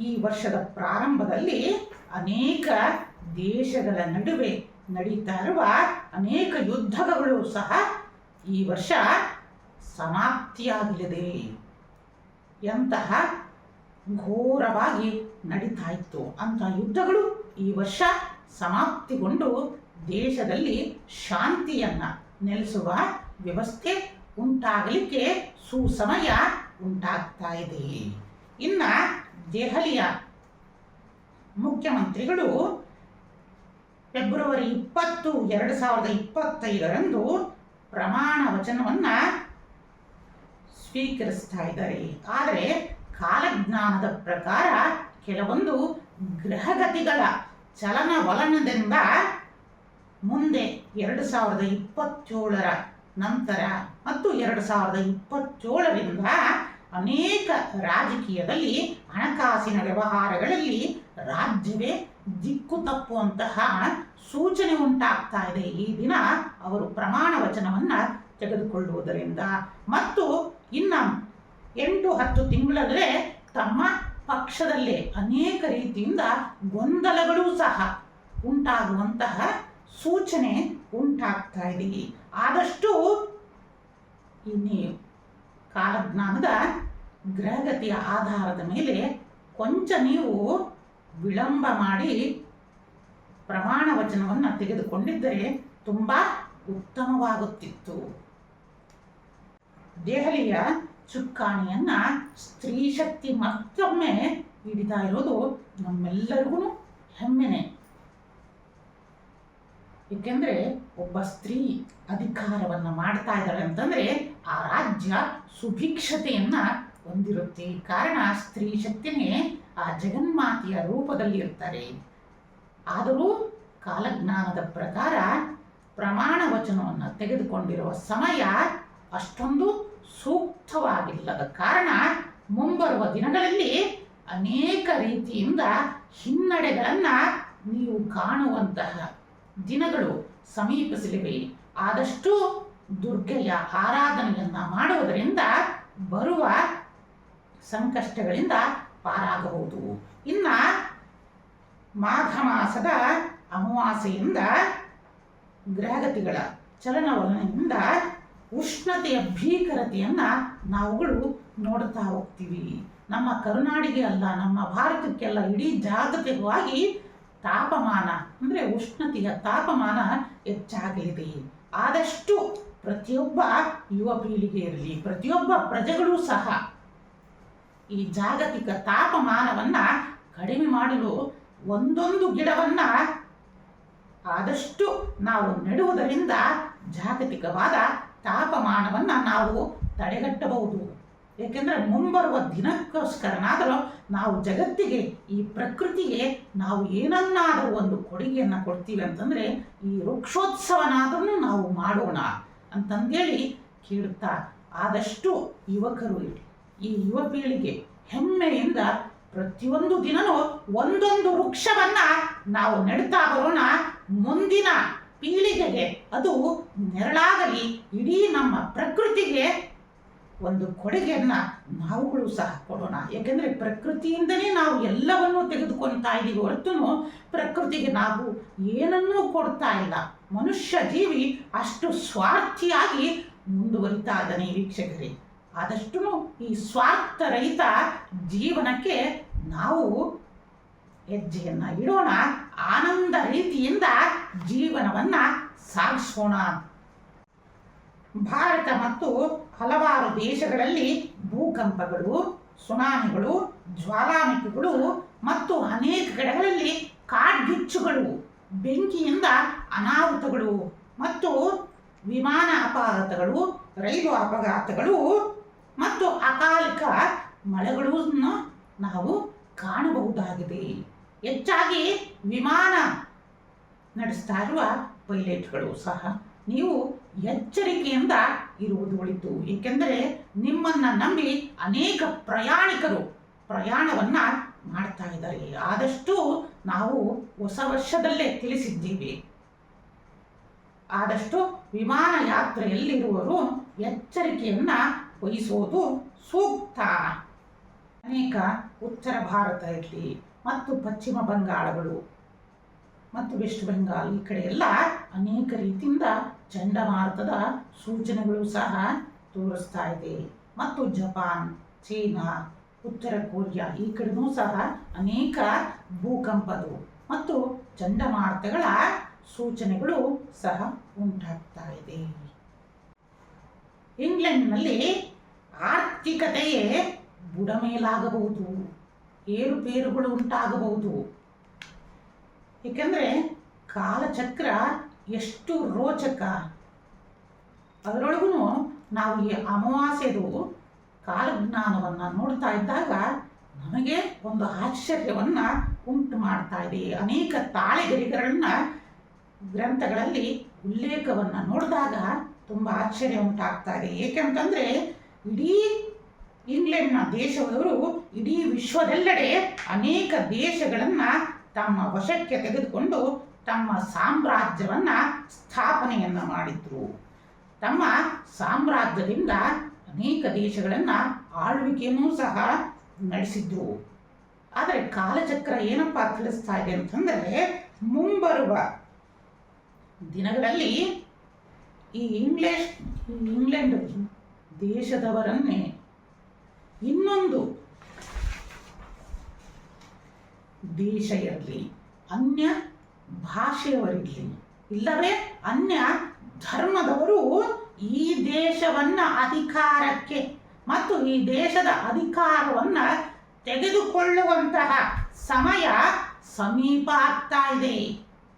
ಈ ವರ್ಷದ ಪ್ರಾರಂಭದಲ್ಲಿ ಅನೇಕ ದೇಶಗಳ ನಡುವೆ ನಡೀತಾ ಇರುವ ಅನೇಕ ಯುದ್ಧಗಳು ಸಹ ಈ ವರ್ಷ ಸಮಾಪ್ತಿಯಾಗಲಿದೆ. ಎಂತಹ ಘೋರವಾಗಿ ನಡೀತಾ ಇತ್ತು ಅಂಥ ಯುದ್ಧಗಳು ಈ ವರ್ಷ ಸಮಾಪ್ತಿಗೊಂಡು ದೇಶದಲ್ಲಿ ಶಾಂತಿಯನ್ನು ನೆಲೆಸುವ ವ್ಯವಸ್ಥೆ ಉಂಟಾಗಲಿಕ್ಕೆ ಸುಸಮಯ ಉಂಟಾಗ್ತಾ ಇದೆ. ಇನ್ನು ದೆಹಲಿಯ ಮುಖ್ಯಮಂತ್ರಿಗಳು ಫೆಬ್ರವರಿ 20, 2025ರಂದು ಪ್ರಮಾಣ ವಚನವನ್ನು ಸ್ವೀಕರಿಸ್ತಾ ಇದ್ದಾರೆ. ಆದರೆ ಕಾಲಜ್ಞಾನದ ಪ್ರಕಾರ ಕೆಲವೊಂದು ಗ್ರಹಗತಿಗಳ ಚಲನವಲನದಿಂದ ಮುಂದೆ 2027ರ ನಂತರ ಮತ್ತು 2027ರಿಂದ ಅನೇಕ ರಾಜಕೀಯದಲ್ಲಿ ಹಣಕಾಸಿನ ವ್ಯವಹಾರಗಳಲ್ಲಿ ರಾಜ್ಯವೇ ದಿಕ್ಕು ತಪ್ಪುವಂತಹ ಸೂಚನೆ ಉಂಟಾಗ್ತಾ ಇದೆ. ಈ ದಿನ ಅವರು ಪ್ರಮಾಣ ವಚನವನ್ನು ತೆಗೆದುಕೊಳ್ಳುವುದರಿಂದ ಮತ್ತು ಇನ್ನು 8-10 ತಿಂಗಳಲ್ಲೇ ತಮ್ಮ ಪಕ್ಷದಲ್ಲೇ ಅನೇಕ ರೀತಿಯಿಂದ ಗೊಂದಲಗಳೂ ಸಹ ಉಂಟಾಗುವಂತಹ ಸೂಚನೆ ಉಂಟಾಗ್ತಾ ಇದೆ. ಆದಷ್ಟು ಇನ್ನೇ ಕಾಲಜ್ಞಾನದ ಗ್ರಹಗತಿಯ ಆಧಾರದ ಮೇಲೆ ಕೊಂಚ ನೀವು ವಿಳಂಬ ಮಾಡಿ ಪ್ರಮಾಣ ವಚನವನ್ನು ತೆಗೆದುಕೊಂಡಿದ್ದರೆ ತುಂಬ ಉತ್ತಮವಾಗುತ್ತಿತ್ತು. ದೆಹಲಿಯ ಚುಕ್ಕಾಣಿಯನ್ನು ಸ್ತ್ರೀ ಶಕ್ತಿ ಮತ್ತೊಮ್ಮೆ ಹಿಡಿತಾ ಇರೋದು ನಮ್ಮೆಲ್ಲರಿಗೂ ಹೆಮ್ಮೆನೆ. ಏಕೆಂದರೆ ಒಬ್ಬ ಸ್ತ್ರೀ ಅಧಿಕಾರವನ್ನು ಮಾಡ್ತಾ ಇದ್ದಾಳೆ ಅಂತಂದರೆ ಆ ರಾಜ್ಯ ಸುಭಿಕ್ಷತೆಯನ್ನು ಹೊಂದಿರುತ್ತೆ. ಕಾರಣ ಸ್ತ್ರೀ ಶಕ್ತಿನೇ ಆ ಜಗನ್ಮಾತೆಯ ರೂಪದಲ್ಲಿ ಇರ್ತಾರೆ. ಆದರೂ ಕಾಲಜ್ಞಾನದ ಪ್ರಕಾರ ಪ್ರಮಾಣ ವಚನವನ್ನು ತೆಗೆದುಕೊಂಡಿರುವ ಸಮಯ ಅಷ್ಟೊಂದು ಸೂಕ್ತವಾಗಿಲ್ಲದ ಕಾರಣ ಮುಂಬರುವ ದಿನಗಳಲ್ಲಿ ಅನೇಕ ರೀತಿಯಿಂದ ಹಿನ್ನಡೆಗಳನ್ನು ನೀವು ಕಾಣುವಂತಹ ದಿನಗಳು ಸಮೀಪಿಸಲಿವೆ. ಆದಷ್ಟು ದುರ್ಗೆಯ ಆರಾಧನೆಯನ್ನು ಮಾಡುವುದರಿಂದ ಬರುವ ಸಂಕಷ್ಟಗಳಿಂದ ಪಾರಾಗಬಹುದು. ಇನ್ನು ಮಾಘ ಮಾಸದ ಅಮಾವಾಸ್ಯೆಯಿಂದ ಗ್ರಹಗತಿಗಳ ಚಲನವಲನದಿಂದ ಉಷ್ಣತೆಯ ಭೀಕರತೆಯನ್ನು ನಾವುಗಳು ನೋಡ್ತಾ ಹೋಗ್ತೀವಿ. ನಮ್ಮ ಕರುನಾಡಿಗೆ ಅಲ್ಲ, ನಮ್ಮ ಭಾರತಕ್ಕೆಲ್ಲ, ಇಡೀ ಜಾಗತಿಕವಾಗಿ ತಾಪಮಾನ ಅಂದರೆ ಉಷ್ಣತೆಯ ತಾಪಮಾನ ಹೆಚ್ಚಾಗಲಿದೆ. ಆದಷ್ಟು ಪ್ರತಿಯೊಬ್ಬ ಯುವ ಪೀಳಿಗೆ ಇರಲಿ, ಪ್ರತಿಯೊಬ್ಬ ಪ್ರಜೆಗಳೂ ಸಹ ಈ ಜಾಗತಿಕ ತಾಪಮಾನವನ್ನು ಕಡಿಮೆ ಮಾಡಲು ಒಂದೊಂದು ಗಿಡವನ್ನು ಆದಷ್ಟು ನಾವು ನೆಡುವುದರಿಂದ ಜಾಗತಿಕವಾದ ತಾಪಮಾನವನ್ನು ನಾವು ತಡೆಗಟ್ಟಬಹುದು. ಏಕೆಂದರೆ ಮುಂಬರುವ ದಿನಕ್ಕೋಸ್ಕರನಾದರೂ ನಾವು ಜಗತ್ತಿಗೆ, ಈ ಪ್ರಕೃತಿಗೆ ನಾವು ಏನನ್ನಾದರೂ ಒಂದು ಕೊಡುಗೆಯನ್ನು ಕೊಡ್ತೀವಿ ಅಂತಂದರೆ ಈ ವೃಕ್ಷೋತ್ಸವನಾದರೂ ನಾವು ಮಾಡೋಣ ಅಂತಂದೇಳಿ ಕೇಳುತ್ತಾ, ಆದಷ್ಟು ಯುವಕರು, ಈ ಯುವ ಪೀಳಿಗೆ ಹೆಮ್ಮೆಯಿಂದ ಪ್ರತಿಯೊಂದು ದಿನವೂ ಒಂದೊಂದು ವೃಕ್ಷವನ್ನು ನಾವು ನೆಡ್ತಾ ಬರೋಣ. ಮುಂದಿನ ಪೀಳಿಗೆಗೆ ಅದು ನೆರಳಾಗಲಿ, ಇಡೀ ನಮ್ಮ ಪ್ರಕೃತಿಗೆ ಒಂದು ಕೊಡುಗೆಯನ್ನು ನಾವುಗಳು ಸಹ ಕೊಡೋಣ. ಏಕೆಂದರೆ ಪ್ರಕೃತಿಯಿಂದಲೇ ನಾವು ಎಲ್ಲವನ್ನೂ ತೆಗೆದುಕೊಳ್ತಾ ಇದ್ದೀವಿ ಹೊರತು ಪ್ರಕೃತಿಗೆ ನಾವು ಏನನ್ನೂ ಕೊಡ್ತಾ ಇಲ್ಲ. ಮನುಷ್ಯ ಜೀವಿ ಅಷ್ಟು ಸ್ವಾರ್ಥಿಯಾಗಿ ಮುಂದುವರಿತಾ ಇದ್ದಾನೆ. ವೀಕ್ಷಕರೇ, ಆದಷ್ಟು ಈ ಸ್ವಾರ್ಥರಹಿತ ಜೀವನಕ್ಕೆ ನಾವು ಹೆಜ್ಜೆಯನ್ನು ಇಡೋಣ. ಆನಂದ ರೀತಿಯಿಂದ ಜೀವನವನ್ನು ಸಾಗಿಸೋಣ. ಭಾರತ ಮತ್ತು ಹಲವಾರು ದೇಶಗಳಲ್ಲಿ ಭೂಕಂಪಗಳು, ಸುನಾಮಿಗಳು, ಜ್ವಾಲಾಮುಖಿಗಳು ಮತ್ತು ಅನೇಕ ಕಡೆಗಳಲ್ಲಿ ಕಾಡ್ಗಿಚ್ಚುಗಳು, ಬೆಂಕಿಯಿಂದ ಅನಾಹುತಗಳು ಮತ್ತು ವಿಮಾನ ಅಪಘಾತಗಳು, ರೈಲು ಅಪಘಾತಗಳು ಮತ್ತು ಅಕಾಲಿಕ ಮಳೆಗಳನ್ನು ನಾವು ಕಾಣಬಹುದಾಗಿದೆ. ಹೆಚ್ಚಾಗಿ ವಿಮಾನ ನಡೆಸ್ತಾ ಇರುವ ಪೈಲಟ್ಗಳು ಸಹ ನೀವು ಎಚ್ಚರಿಕೆಯಿಂದ ಇರುವುದು ಒಳಿತು. ಏಕೆಂದರೆ ನಿಮ್ಮನ್ನು ನಂಬಿ ಅನೇಕ ಪ್ರಯಾಣಿಕರು ಪ್ರಯಾಣವನ್ನು ಮಾಡ್ತಾ ಇದ್ದಾರೆ. ಆದಷ್ಟು ನಾವು ಹೊಸ ವರ್ಷದಲ್ಲೇ ತಿಳಿಸಿದ್ದೀವಿ, ಆದಷ್ಟು ವಿಮಾನ ಯಾತ್ರೆಯಲ್ಲಿರುವವರು ಎಚ್ಚರಿಕೆಯನ್ನು ವಹಿಸುವುದು ಸೂಕ್ತ. ಅನೇಕ ಉತ್ತರ ಭಾರತ ಇರಲಿ ಮತ್ತು ಪಶ್ಚಿಮ ಬಂಗಾಳಗಳು ಮತ್ತು ವೆಸ್ಟ್ ಬೆಂಗಾಲ್ ಈ ಕಡೆ ಎಲ್ಲ ಅನೇಕ ರೀತಿಯಿಂದ ಚಂಡಮಾರುತದ ಸೂಚನೆಗಳು ಸಹ ತೋರಿಸ್ತಾ ಇದೆ. ಮತ್ತು ಜಪಾನ್, ಚೀನಾ, ಉತ್ತರ ಕೊರಿಯಾ ಈ ಕಡೆನೂ ಸಹ ಅನೇಕ ಭೂಕಂಪದ ಮತ್ತು ಚಂಡಮಾರುತಗಳ ಸೂಚನೆಗಳು ಸಹ ಉಂಟಾಗ್ತಾ ಇದೆ. ಇಂಗ್ಲೆಂಡ್ನಲ್ಲಿ ಆರ್ಥಿಕತೆಯೇ ಬುಡಮೇಲಾಗಬಹುದು, ಏರುಪೇರುಗಳು ಉಂಟಾಗಬಹುದು. ಏಕೆಂದರೆ ಕಾಲಚಕ್ರ ಎಷ್ಟು ರೋಚಕ. ಅದರೊಳಗೂ ನಾವು ಈ ಅಮಾವಾಸ್ಯೆದು ಕಾಲಜ್ಞಾನವನ್ನು ನೋಡ್ತಾ ಇದ್ದಾಗ ನಮಗೆ ಒಂದು ಆಶ್ಚರ್ಯವನ್ನು ಉಂಟು ಮಾಡ್ತಾ ಇದೆ. ಅನೇಕ ತಾಳೆಗರಿಗಳನ್ನು ಗ್ರಂಥಗಳಲ್ಲಿ ಉಲ್ಲೇಖವನ್ನು ನೋಡಿದಾಗ ತುಂಬ ಆಶ್ಚರ್ಯ ಉಂಟಾಗ್ತಾ ಇದೆ. ಏಕೆಂತಂದರೆ ಇಡೀ ಇಂಗ್ಲೆಂಡ್ನ ದೇಶದವರು ಇಡೀ ವಿಶ್ವದೆಲ್ಲೆಡೆ ಅನೇಕ ದೇಶಗಳನ್ನು ತಮ್ಮ ವಶಕ್ಕೆ ತೆಗೆದುಕೊಂಡು ತಮ್ಮ ಸಾಮ್ರಾಜ್ಯವನ್ನು ಸ್ಥಾಪನೆಯನ್ನು ಮಾಡಿದ್ರು. ತಮ್ಮ ಸಾಮ್ರಾಜ್ಯದಿಂದ ಅನೇಕ ದೇಶಗಳನ್ನು ಆಳ್ವಿಕೆಯನ್ನೂ ಸಹ ನಡೆಸಿದ್ರು. ಆದರೆ ಕಾಲಚಕ್ರ ಏನಪ್ಪ ತಿಳಿಸ್ತಾ ಇದೆ ಅಂತಂದರೆ, ಮುಂಬರುವ ದಿನಗಳಲ್ಲಿ ಈ ಇಂಗ್ಲೆಂಡ್ ದೇಶದವರನ್ನೇ ಇನ್ನೊಂದು ದೇಶ ಇರಲಿ, ಅನ್ಯ ಭಾಷೆಯವರಿರಲಿ, ಇಲ್ಲವೇ ಅನ್ಯ ಧರ್ಮದವರು ಈ ದೇಶವನ್ನು ಅಧಿಕಾರಕ್ಕೆ ಮತ್ತು ಈ ದೇಶದ ಅಧಿಕಾರವನ್ನು ತೆಗೆದುಕೊಳ್ಳುವಂತಹ ಸಮಯ ಸಮೀಪ ಆಗ್ತಾ ಇದೆ.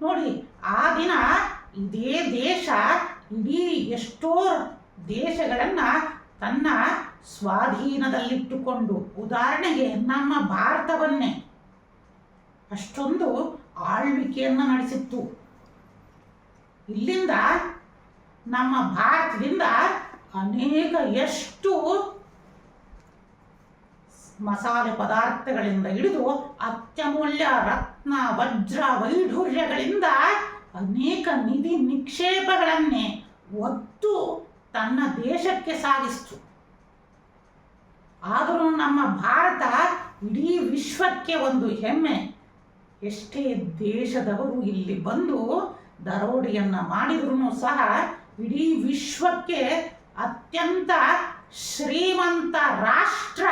ನೋಡಿ, ಆ ದಿನ ಇದೇ ದೇಶ ಇಡೀ ಎಷ್ಟೋ ದೇಶಗಳನ್ನು ತನ್ನ ಸ್ವಾಧೀನದಲ್ಲಿಟ್ಟುಕೊಂಡು, ಉದಾಹರಣೆಗೆ ನಮ್ಮ ಭಾರತವನ್ನೇ ಅಷ್ಟೊಂದು ಆಳ್ವಿಕೆಯನ್ನು ನಡೆಸಿತ್ತು. ಇಲ್ಲಿಂದ ನಮ್ಮ ಭಾರತದಿಂದ ಅನೇಕ ಎಷ್ಟು ಮಸಾಲೆ ಪದಾರ್ಥಗಳಿಂದ ಹಿಡಿದು ಅತ್ಯಮೂಲ್ಯ ರತ್ನ ವಜ್ರ ವೈಢೂರ್ಯಗಳಿಂದ ಅನೇಕ ನಿಧಿ ನಿಕ್ಷೇಪಗಳನ್ನೇ ಒತ್ತು ತನ್ನ ದೇಶಕ್ಕೆ ಸಾಗಿಸ್ತು. ಆದರೂ ನಮ್ಮ ಭಾರತ ಇಡೀ ವಿಶ್ವಕ್ಕೆ ಒಂದು ಹೆಮ್ಮೆ. ಎಷ್ಟೇ ದೇಶದವರು ಇಲ್ಲಿ ಬಂದು ದರೋಡೆಯನ್ನು ಮಾಡಿದ್ರೂ ಸಹ ಇಡೀ ವಿಶ್ವಕ್ಕೆ ಅತ್ಯಂತ ಶ್ರೀಮಂತ ರಾಷ್ಟ್ರ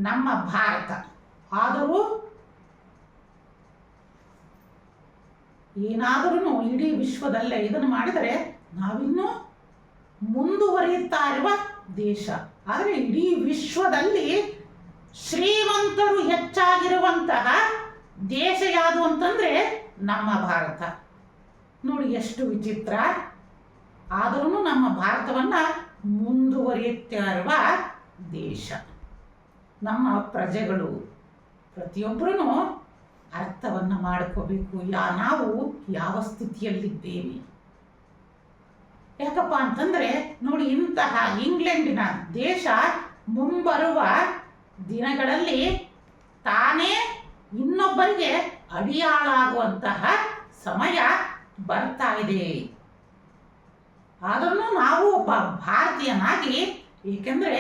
ನಮ್ಮ ಭಾರತ. ಆದರೂ ಏನಾದರೂ ಇಡೀ ವಿಶ್ವದಲ್ಲೇ ಇದನ್ನು ಮಾಡಿದರೆ ನಾವಿನ್ನೂ ಮುಂದುವರಿಯುತ್ತಾ ಇರುವ ದೇಶ. ಆದರೆ ಇಡೀ ವಿಶ್ವದಲ್ಲಿ ಶ್ರೀಮಂತರು ಹೆಚ್ಚಾಗಿರುವಂತಹ ದೇಶ ಯಾವುದು ಅಂತಂದರೆ ನಮ್ಮ ಭಾರತ. ನೋಡಿ ಎಷ್ಟು ವಿಚಿತ್ರ. ಆದರೂ ನಮ್ಮ ಭಾರತವನ್ನು ಮುಂದುವರಿಯುತ್ತಾ ಇರುವ ದೇಶ. ನಮ್ಮ ಪ್ರಜೆಗಳು ಪ್ರತಿಯೊಬ್ಬರೂ ಅರ್ಥವನ್ನು ಮಾಡ್ಕೋಬೇಕು, ನಾವು ಯಾವ ಸ್ಥಿತಿಯಲ್ಲಿದ್ದೇವೆ. ಯಾಕಪ್ಪ ಅಂತಂದರೆ ನೋಡಿ, ಇಂತಹ ಇಂಗ್ಲೆಂಡಿನ ದೇಶ ಮುಂಬರುವ ದಿನಗಳಲ್ಲಿ ತಾನೇ ಇನ್ನೊಬ್ಬರಿಗೆ ಅಡಿಯಾಳಾಗುವಂತಹ ಸಮಯ ಬರ್ತಾ ಇದೆ. ಆದರೂ ನಾವು ಒಬ್ಬ ಭಾರತೀಯನಾಗಿ, ಏಕೆಂದರೆ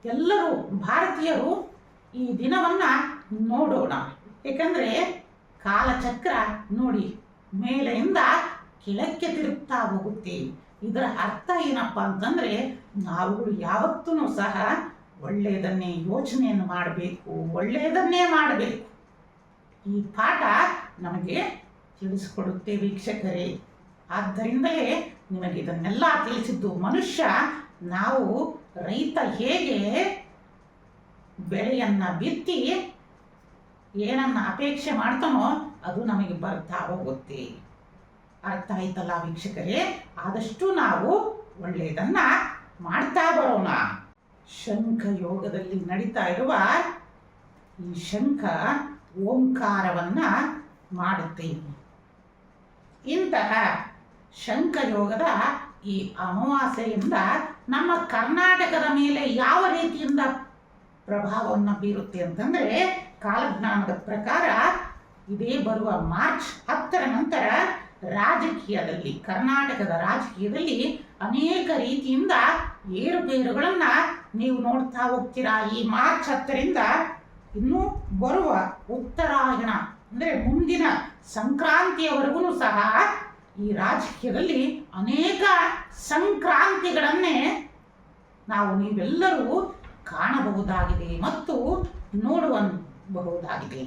ಎಲ್ಲರೂ ಭಾರತೀಯರು ಈ ದಿನವನ್ನು ನೋಡೋಣ. ಏಕೆಂದರೆ ಕಾಲಚಕ್ರ ನೋಡಿ ಮೇಲೆಯಿಂದ ಕೆಳಕ್ಕೆ ತಿರುಗ್ತಾ ಹೋಗುತ್ತೆ. ಇದರ ಅರ್ಥ ಏನಪ್ಪ ಅಂತಂದರೆ ನಾವುಗಳು ಯಾವತ್ತೂ ಸಹ ಒಳ್ಳೆಯದನ್ನೇ ಯೋಚನೆಯನ್ನು ಮಾಡಬೇಕು, ಒಳ್ಳೆಯದನ್ನೇ ಮಾಡಬೇಕು. ಈ ಪಾಠ ನಮಗೆ ತಿಳಿಸಿಕೊಡುತ್ತೆ ವೀಕ್ಷಕರೇ. ಆದ್ದರಿಂದಲೇ ನಿಮಗೆ ಇದನ್ನೆಲ್ಲ ತಿಳಿಸಿದ್ದು. ಮನುಷ್ಯ, ನಾವು ರೈತ ಹೇಗೆ ಬೆಳೆಯನ್ನು ಬಿತ್ತಿ ಏನನ್ನು ಅಪೇಕ್ಷೆ ಮಾಡ್ತಾನೋ ಅದು ನಮಗೆ ಬರ್ತಾ ಹೋಗುತ್ತೆ. ಅರ್ಥ ಆಯ್ತಲ್ಲ ವೀಕ್ಷಕರೇ? ಆದಷ್ಟು ನಾವು ಒಳ್ಳೆಯದನ್ನ ಮಾಡ್ತಾ ಬರೋಣ. ಶಂಖ ಯೋಗದಲ್ಲಿ ನಡೀತಾ ಇರುವ ಈ ಶಂಖ ಓಂಕಾರವನ್ನ ಮಾಡುತ್ತೆ. ಇಂತಹ ಶಂಖ ಯೋಗದ ಈ ಅಮಾವಾಸ್ಯೆಯಿಂದ ನಮ್ಮ ಕರ್ನಾಟಕದ ಮೇಲೆ ಯಾವ ರೀತಿಯಿಂದ ಪ್ರಭಾವವನ್ನು ಬೀರುತ್ತೆ ಅಂತಂದರೆ, ಕಾಲಜ್ಞಾನದ ಪ್ರಕಾರ ಇದೇ ಬರುವ ಮಾರ್ಚ್ 10ರ ನಂತರ ರಾಜಕೀಯದಲ್ಲಿ, ಕರ್ನಾಟಕದ ರಾಜಕೀಯದಲ್ಲಿ ಅನೇಕ ರೀತಿಯಿಂದ ಏರುಪೇರುಗಳನ್ನು ನೀವು ನೋಡ್ತಾ ಹೋಗ್ತೀರಾ. ಈ ಮಾರ್ಚ್ 10ರಿಂದ ಇನ್ನೂ ಬರುವ ಉತ್ತರಾಯಣ ಅಂದರೆ ಮುಂದಿನ ಸಂಕ್ರಾಂತಿಯವರೆಗೂ ಸಹ ಈ ರಾಜಕೀಯದಲ್ಲಿ ಅನೇಕ ಸಂಕ್ರಾಂತಿಗಳನ್ನೇ ನೀವೆಲ್ಲರೂ ಕಾಣಬಹುದಾಗಿದೆ ಮತ್ತು ನೋಡಬಹುದಾಗಿದೆ.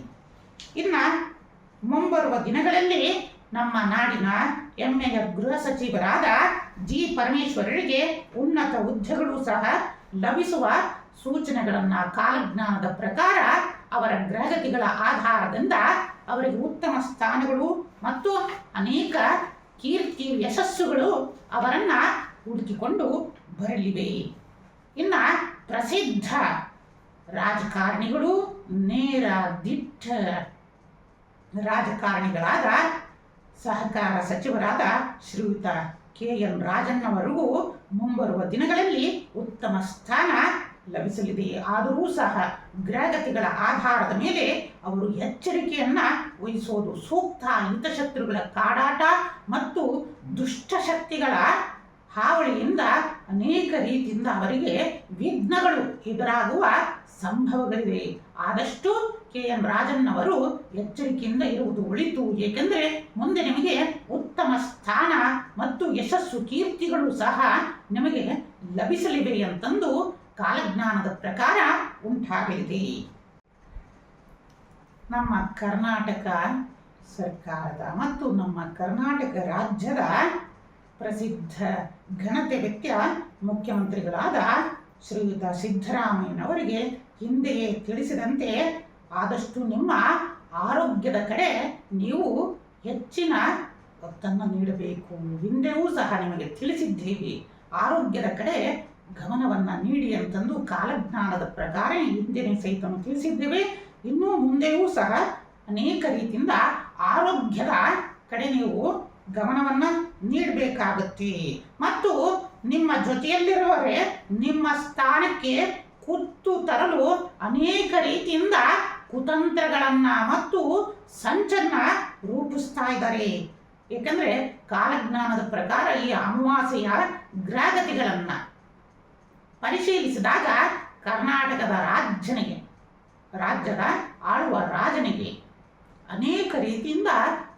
ಇನ್ನು ಮುಂಬರುವ ದಿನಗಳಲ್ಲಿ ನಮ್ಮ ನಾಡಿನ ಹೆಮ್ಮೆಯ ಗೃಹ ಸಚಿವರಾದ ಜಿ ಪರಮೇಶ್ವರರಿಗೆ ಉನ್ನತ ಹುದ್ದೆಗಳು ಸಹ ಲಭಿಸುವ ಸೂಚನೆಗಳನ್ನು ಕಾಲಜ್ಞಾನದ ಪ್ರಕಾರ ಅವರ ಗ್ರಹಗತಿಗಳ ಆಧಾರದಿಂದ ಅವರಿಗೆ ಉತ್ತಮ ಸ್ಥಾನಗಳು ಮತ್ತು ಅನೇಕ ಕೀರ್ತಿ ಯಶಸ್ಸುಗಳು ಅವರನ್ನು ಹುಡುಕಿಕೊಂಡು ಬರಲಿವೆ. ಇನ್ನು ಪ್ರಸಿದ್ಧ ರಾಜಕಾರಣಿಗಳು, ನೇರ ದಿಟ್ಟ ರಾಜಕಾರಣಿಗಳಾದ ಸಹಕಾರ ಸಚಿವರಾದ ಶ್ರೀಯುತ KN ರಾಜಣ್ಣವರಿಗೂ ಮುಂಬರುವ ದಿನಗಳಲ್ಲಿ ಉತ್ತಮ ಸ್ಥಾನ ಲಭಿಸಲಿದೆ. ಆದರೂ ಸಹ ಗ್ರಹಗತಿಗಳ ಆಧಾರದ ಮೇಲೆ ಅವರು ಎಚ್ಚರಿಕೆಯನ್ನ ವಹಿಸೋದು ಸೂಕ್ತ. ಹಿತಶತ್ರುಗಳ ಕಾಡಾಟ ಮತ್ತು ದುಷ್ಟಶಕ್ತಿಗಳ ಹಾವಳಿಯಿಂದ ಅನೇಕ ರೀತಿಯಿಂದ ಅವರಿಗೆ ವಿಘ್ನಗಳು ಎದುರಾಗುವ ಸಂಭವಗಳಿವೆ. ಆದಷ್ಟು KN ರಾಜಣ್ಣವರು ಎಚ್ಚರಿಕೆಯಿಂದ ಇರುವುದು ಒಳಿತು. ಏಕೆಂದರೆ ಮುಂದೆ ನಿಮಗೆ ಉತ್ತಮ ಸ್ಥಾನ ಮತ್ತು ಯಶಸ್ಸು ಕೀರ್ತಿಗಳು ಸಹ ನಿಮಗೆ ಲಭಿಸಲಿವೆ ಅಂತಂದು ಕಾಲಜ್ಞಾನದ ಪ್ರಕಾರ ಉಂಟಾಗಲಿದೆ. ನಮ್ಮ ಕರ್ನಾಟಕ ಸರ್ಕಾರದ ಮತ್ತು ನಮ್ಮ ಕರ್ನಾಟಕ ರಾಜ್ಯದ ಪ್ರಸಿದ್ಧ ಘನತೆ ವ್ಯಕ್ತಿಯ ಮುಖ್ಯಮಂತ್ರಿಗಳಾದ ಶ್ರೀಯುತ ಸಿದ್ದರಾಮಯ್ಯನವರಿಗೆ ಹಿಂದೆಯೇ ತಿಳಿಸಿದಂತೆ ಆದಷ್ಟು ನಿಮ್ಮ ಆರೋಗ್ಯದ ಕಡೆ ನೀವು ಹೆಚ್ಚಿನ ಒತ್ತನ್ನು ನೀಡಬೇಕು. ಹಿಂದೆಯೂ ಸಹ ನಿಮಗೆ ತಿಳಿಸಿದ್ದೇವೆ, ಆರೋಗ್ಯದ ಕಡೆ ಗಮನವನ್ನು ನೀಡಿ ಅಂತಂದು ಕಾಲಜ್ಞಾನದ ಪ್ರಕಾರ ಹಿಂದೆನೇ ಸಹಿತ ತಿಳಿಸಿದ್ದೇವೆ. ಇನ್ನೂ ಮುಂದೆಯೂ ಸಹ ಅನೇಕ ರೀತಿಯಿಂದ ಆರೋಗ್ಯದ ಕಡೆ ನೀವು ಗಮನವನ್ನು ನೀಡಬೇಕಾಗುತ್ತೆ. ಮತ್ತು ನಿಮ್ಮ ಜೊತೆಯಲ್ಲಿರುವವರೇ ನಿಮ್ಮ ಸ್ಥಾನಕ್ಕೆ ಕುತ್ತು ತರಲು ಅನೇಕ ರೀತಿಯಿಂದ ಕುತಂತ್ರಗಳನ್ನ ಮತ್ತು ಸಂಚನ್ನ ರೂಪಿಸ್ತಾ ಇದ್ದಾರೆ. ಏಕೆಂದರೆ ಕಾಲಜ್ಞಾನದ ಪ್ರಕಾರ ಈ ಅಮಾವಾಸ್ಯೆಯ ಗ್ರಹಗತಿಗಳನ್ನ ಪರಿಶೀಲಿಸಿದಾಗ ಕರ್ನಾಟಕದ ರಾಜ್ಯದ ಆಳುವ ರಾಜನಿಗೆ ಅನೇಕ ರೀತಿಯಿಂದ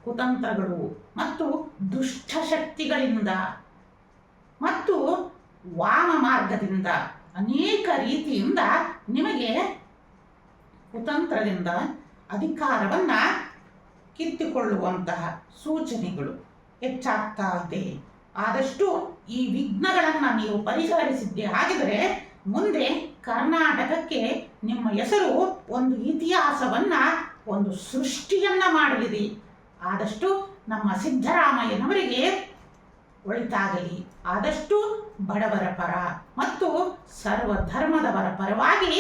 ಕುತಂತ್ರಗಳು ಮತ್ತು ದುಷ್ಟಶಕ್ತಿಗಳಿಂದ ಮತ್ತು ವಾಮ ಮಾರ್ಗದಿಂದ ಅನೇಕ ರೀತಿಯಿಂದ ನಿಮಗೆ ಕುತಂತ್ರದಿಂದ ಅಧಿಕಾರವನ್ನ ಕಿತ್ತುಕೊಳ್ಳುವಂತಹ ಸೂಚನೆಗಳು ಹೆಚ್ಚಾಗ್ತಾ ಇದೆ. ಆದಷ್ಟು ಈ ವಿಘ್ನಗಳನ್ನು ನೀವು ಪರಿಹರಿಸಿದ್ದೆ ಆಗಿದರೆ ಮುಂದೆ ಕರ್ನಾಟಕಕ್ಕೆ ನಿಮ್ಮ ಹೆಸರು ಒಂದು ಇತಿಹಾಸವನ್ನ, ಒಂದು ಸೃಷ್ಟಿಯನ್ನ ಮಾಡಲಿದೆ. ಆದಷ್ಟು ನಮ್ಮ ಸಿದ್ದರಾಮಯ್ಯನವರಿಗೆ ಒಳಿತಾಗಲಿ. ಆದಷ್ಟು ಬಡವರ ಪರ ಮತ್ತು ಸರ್ವಧರ್ಮದವರ ಪರವಾಗಿ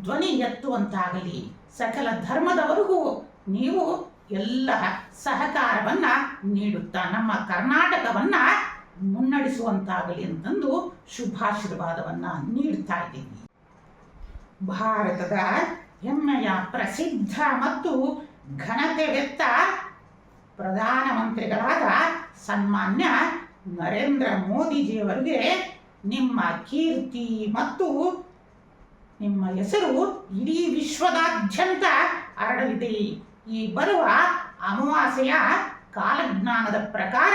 ಧ್ವನಿ ಎತ್ತುವಂತಾಗಲಿ. ಸಕಲ ಧರ್ಮದವರಿಗೂ ನೀವು ಎಲ್ಲ ಸಹಕಾರವನ್ನ ನೀಡುತ್ತಾ ನಮ್ಮ ಕರ್ನಾಟಕವನ್ನ ಮುನ್ನಡೆಸುವಂತಾಗಲಿ ಅಂತಂದು ಶುಭಾಶೀರ್ವಾದವನ್ನ ನೀಡ್ತಾ ಇದ್ದೀವಿ. ಭಾರತದ ಹೆಮ್ಮೆಯ ಪ್ರಸಿದ್ಧ ಮತ್ತು ಘನತೆವೆತ್ತ ಪ್ರಧಾನಮಂತ್ರಿಗಳಾದ ಸನ್ಮಾನ್ಯ ನರೇಂದ್ರ ಮೋದಿಜಿಯವರಿಗೆ ನಿಮ್ಮ ಕೀರ್ತಿ ಮತ್ತು ನಿಮ್ಮ ಹೆಸರು ಇಡೀ ವಿಶ್ವದಾದ್ಯಂತ ಹರಡಲಿದೆ. ಈ ಬರುವ ಅಮಾವಾಸ್ಯೆಯ ಕಾಲಜ್ಞಾನದ ಪ್ರಕಾರ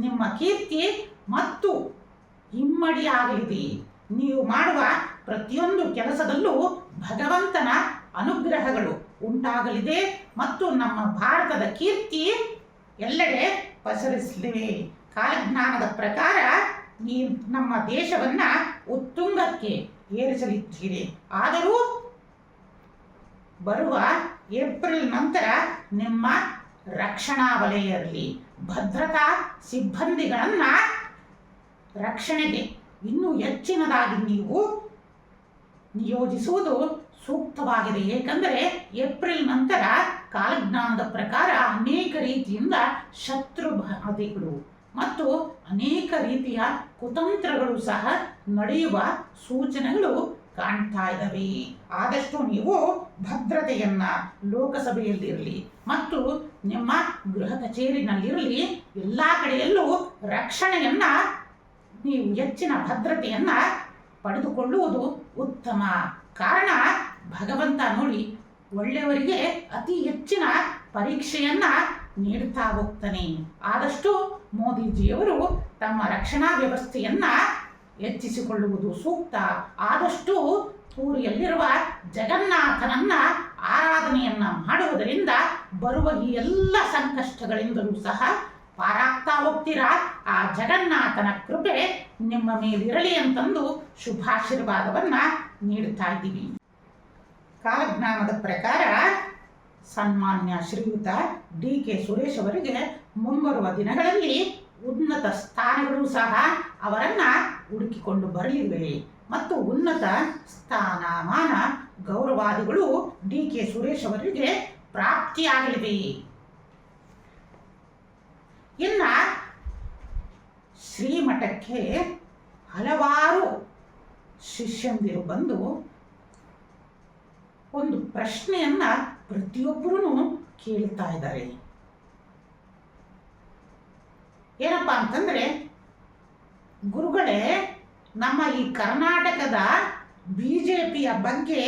ನಿಮ್ಮ ಕೀರ್ತಿ ಮತ್ತು ಇಮ್ಮಡಿಯಾಗಲಿದೆ. ನೀವು ಮಾಡುವ ಪ್ರತಿಯೊಂದು ಕೆಲಸದಲ್ಲೂ ಭಗವಂತನ ಅನುಗ್ರಹಗಳು ಉಂಟಾಗಲಿದೆ ಮತ್ತು ನಮ್ಮ ಭಾರತದ ಕೀರ್ತಿ ಎಲ್ಲೆಡೆ ಪಸರಿಸಲಿವೆ. ಕಾಲಜ್ಞಾನದ ಪ್ರಕಾರ ನೀವು ನಮ್ಮ ದೇಶವನ್ನ ಉತ್ತುಂಗಕ್ಕೆ ಏರಿಸಲಿದ್ದೀರಿ. ಆದರೂ ಬರುವ ಏಪ್ರಿಲ್ ನಂತರ ನಿಮ್ಮ ರಕ್ಷಣಾ ವಲಯದಲ್ಲಿ ಭದ್ರತಾ ಸಿಬ್ಬಂದಿಗಳನ್ನ ರಕ್ಷಣೆಗೆ ಇನ್ನೂ ಹೆಚ್ಚಿನದಾಗಿ ನೀವು ನಿಯೋಜಿಸುವುದು ಸೂಕ್ತವಾಗಿದೆ. ಏಕೆಂದರೆ ಏಪ್ರಿಲ್ ನಂತರ ಕಾಲಜ್ಞಾನದ ಪ್ರಕಾರ ಅನೇಕ ರೀತಿಯಿಂದ ಶತ್ರು ಬಾಧೆಗಳು ಮತ್ತು ಅನೇಕ ರೀತಿಯ ಕುತಂತ್ರಗಳು ಸಹ ನಡೆಯುವ ಸೂಚನೆಗಳು ಕಾಣ್ತಾ ಇದ್ದಾವೆ. ಆದಷ್ಟು ನೀವು ಭದ್ರತೆಯನ್ನ ಲೋಕಸಭೆಯಲ್ಲಿರಲಿ ಮತ್ತು ನಿಮ್ಮ ಗೃಹ ಕಚೇರಿನಲ್ಲಿರಲಿ ಎಲ್ಲ ಕಡೆಯಲ್ಲೂ ರಕ್ಷಣೆಯನ್ನ ನೀವು ಹೆಚ್ಚಿನ ಭದ್ರತೆಯನ್ನ ಪಡೆದುಕೊಳ್ಳುವುದು ಉತ್ತಮ. ಕಾರಣ ಭಗವಂತ ನೋಡಿ ಒಳ್ಳೆಯವರಿಗೆ ಅತಿ ಹೆಚ್ಚಿನ ಪರೀಕ್ಷೆಯನ್ನ ನೀಡುತ್ತಾ ಹೋಗ್ತಾನೆ. ಆದಷ್ಟು ಮೋದಿಜಿಯವರು ತಮ್ಮ ರಕ್ಷಣಾ ವ್ಯವಸ್ಥೆಯನ್ನ ಹೆಚ್ಚಿಸಿಕೊಳ್ಳುವುದು ಸೂಕ್ತ. ಆದಷ್ಟು ಪೂರಿಯಲ್ಲಿರುವ ಜಗನ್ನಾಥನನ್ನ ಆರಾಧನೆಯನ್ನ ಮಾಡುವುದರಿಂದ ಬರುವ ಈ ಎಲ್ಲ ಸಂಕಷ್ಟಗಳಿಂದಲೂ ಸಹ ಪಾರಾಗ್ತಾ ಹೋಗ್ತೀರಾ. ಆ ಜಗನ್ನಾಥನ ಕೃಪೆ ನಿಮ್ಮ ಮೇಲಿರಲಿ ಅಂತಂದು ಶುಭಾಶೀರ್ವಾದವನ್ನ ನೀಡುತ್ತಾ ಇದ್ದೀವಿ. ಕಾಲಜ್ಞಾನದ ಪ್ರಕಾರ ಸನ್ಮಾನ್ಯ ಶ್ರೀಯುತ DK ಸುರೇಶ್ ಅವರಿಗೆ ಮುಂಬರುವ ದಿನಗಳಲ್ಲಿ ಉನ್ನತ ಸ್ಥಾನಗಳು ಸಹ ಅವರನ್ನ ಹುಡುಕಿಕೊಂಡು ಬರಲಿವೆ ಮತ್ತು ಉನ್ನತ ಸ್ಥಾನಮಾನ ಗೌರವಾದಿಗಳು DK ಸುರೇಶ್ ಅವರಿಗೆ ಪ್ರಾಪ್ತಿಯಾಗಲಿವೆ. ಇನ್ನ ಶ್ರೀಮಠಕ್ಕೆ ಹಲವಾರು ಶಿಷ್ಯಂದಿರು ಬಂದು ಒಂದು ಪ್ರಶ್ನೆಯನ್ನ ಪ್ರತಿಯೊಬ್ಬರೂ ಕೇಳ್ತಾ ಇದ್ದಾರೆ. ಏನಪ್ಪಾ ಅಂತಂದ್ರೆ, ಗುರುಗಳೇ, ನಮ್ಮ ಈ ಕರ್ನಾಟಕದ BJPಯ ಬಗ್ಗೆ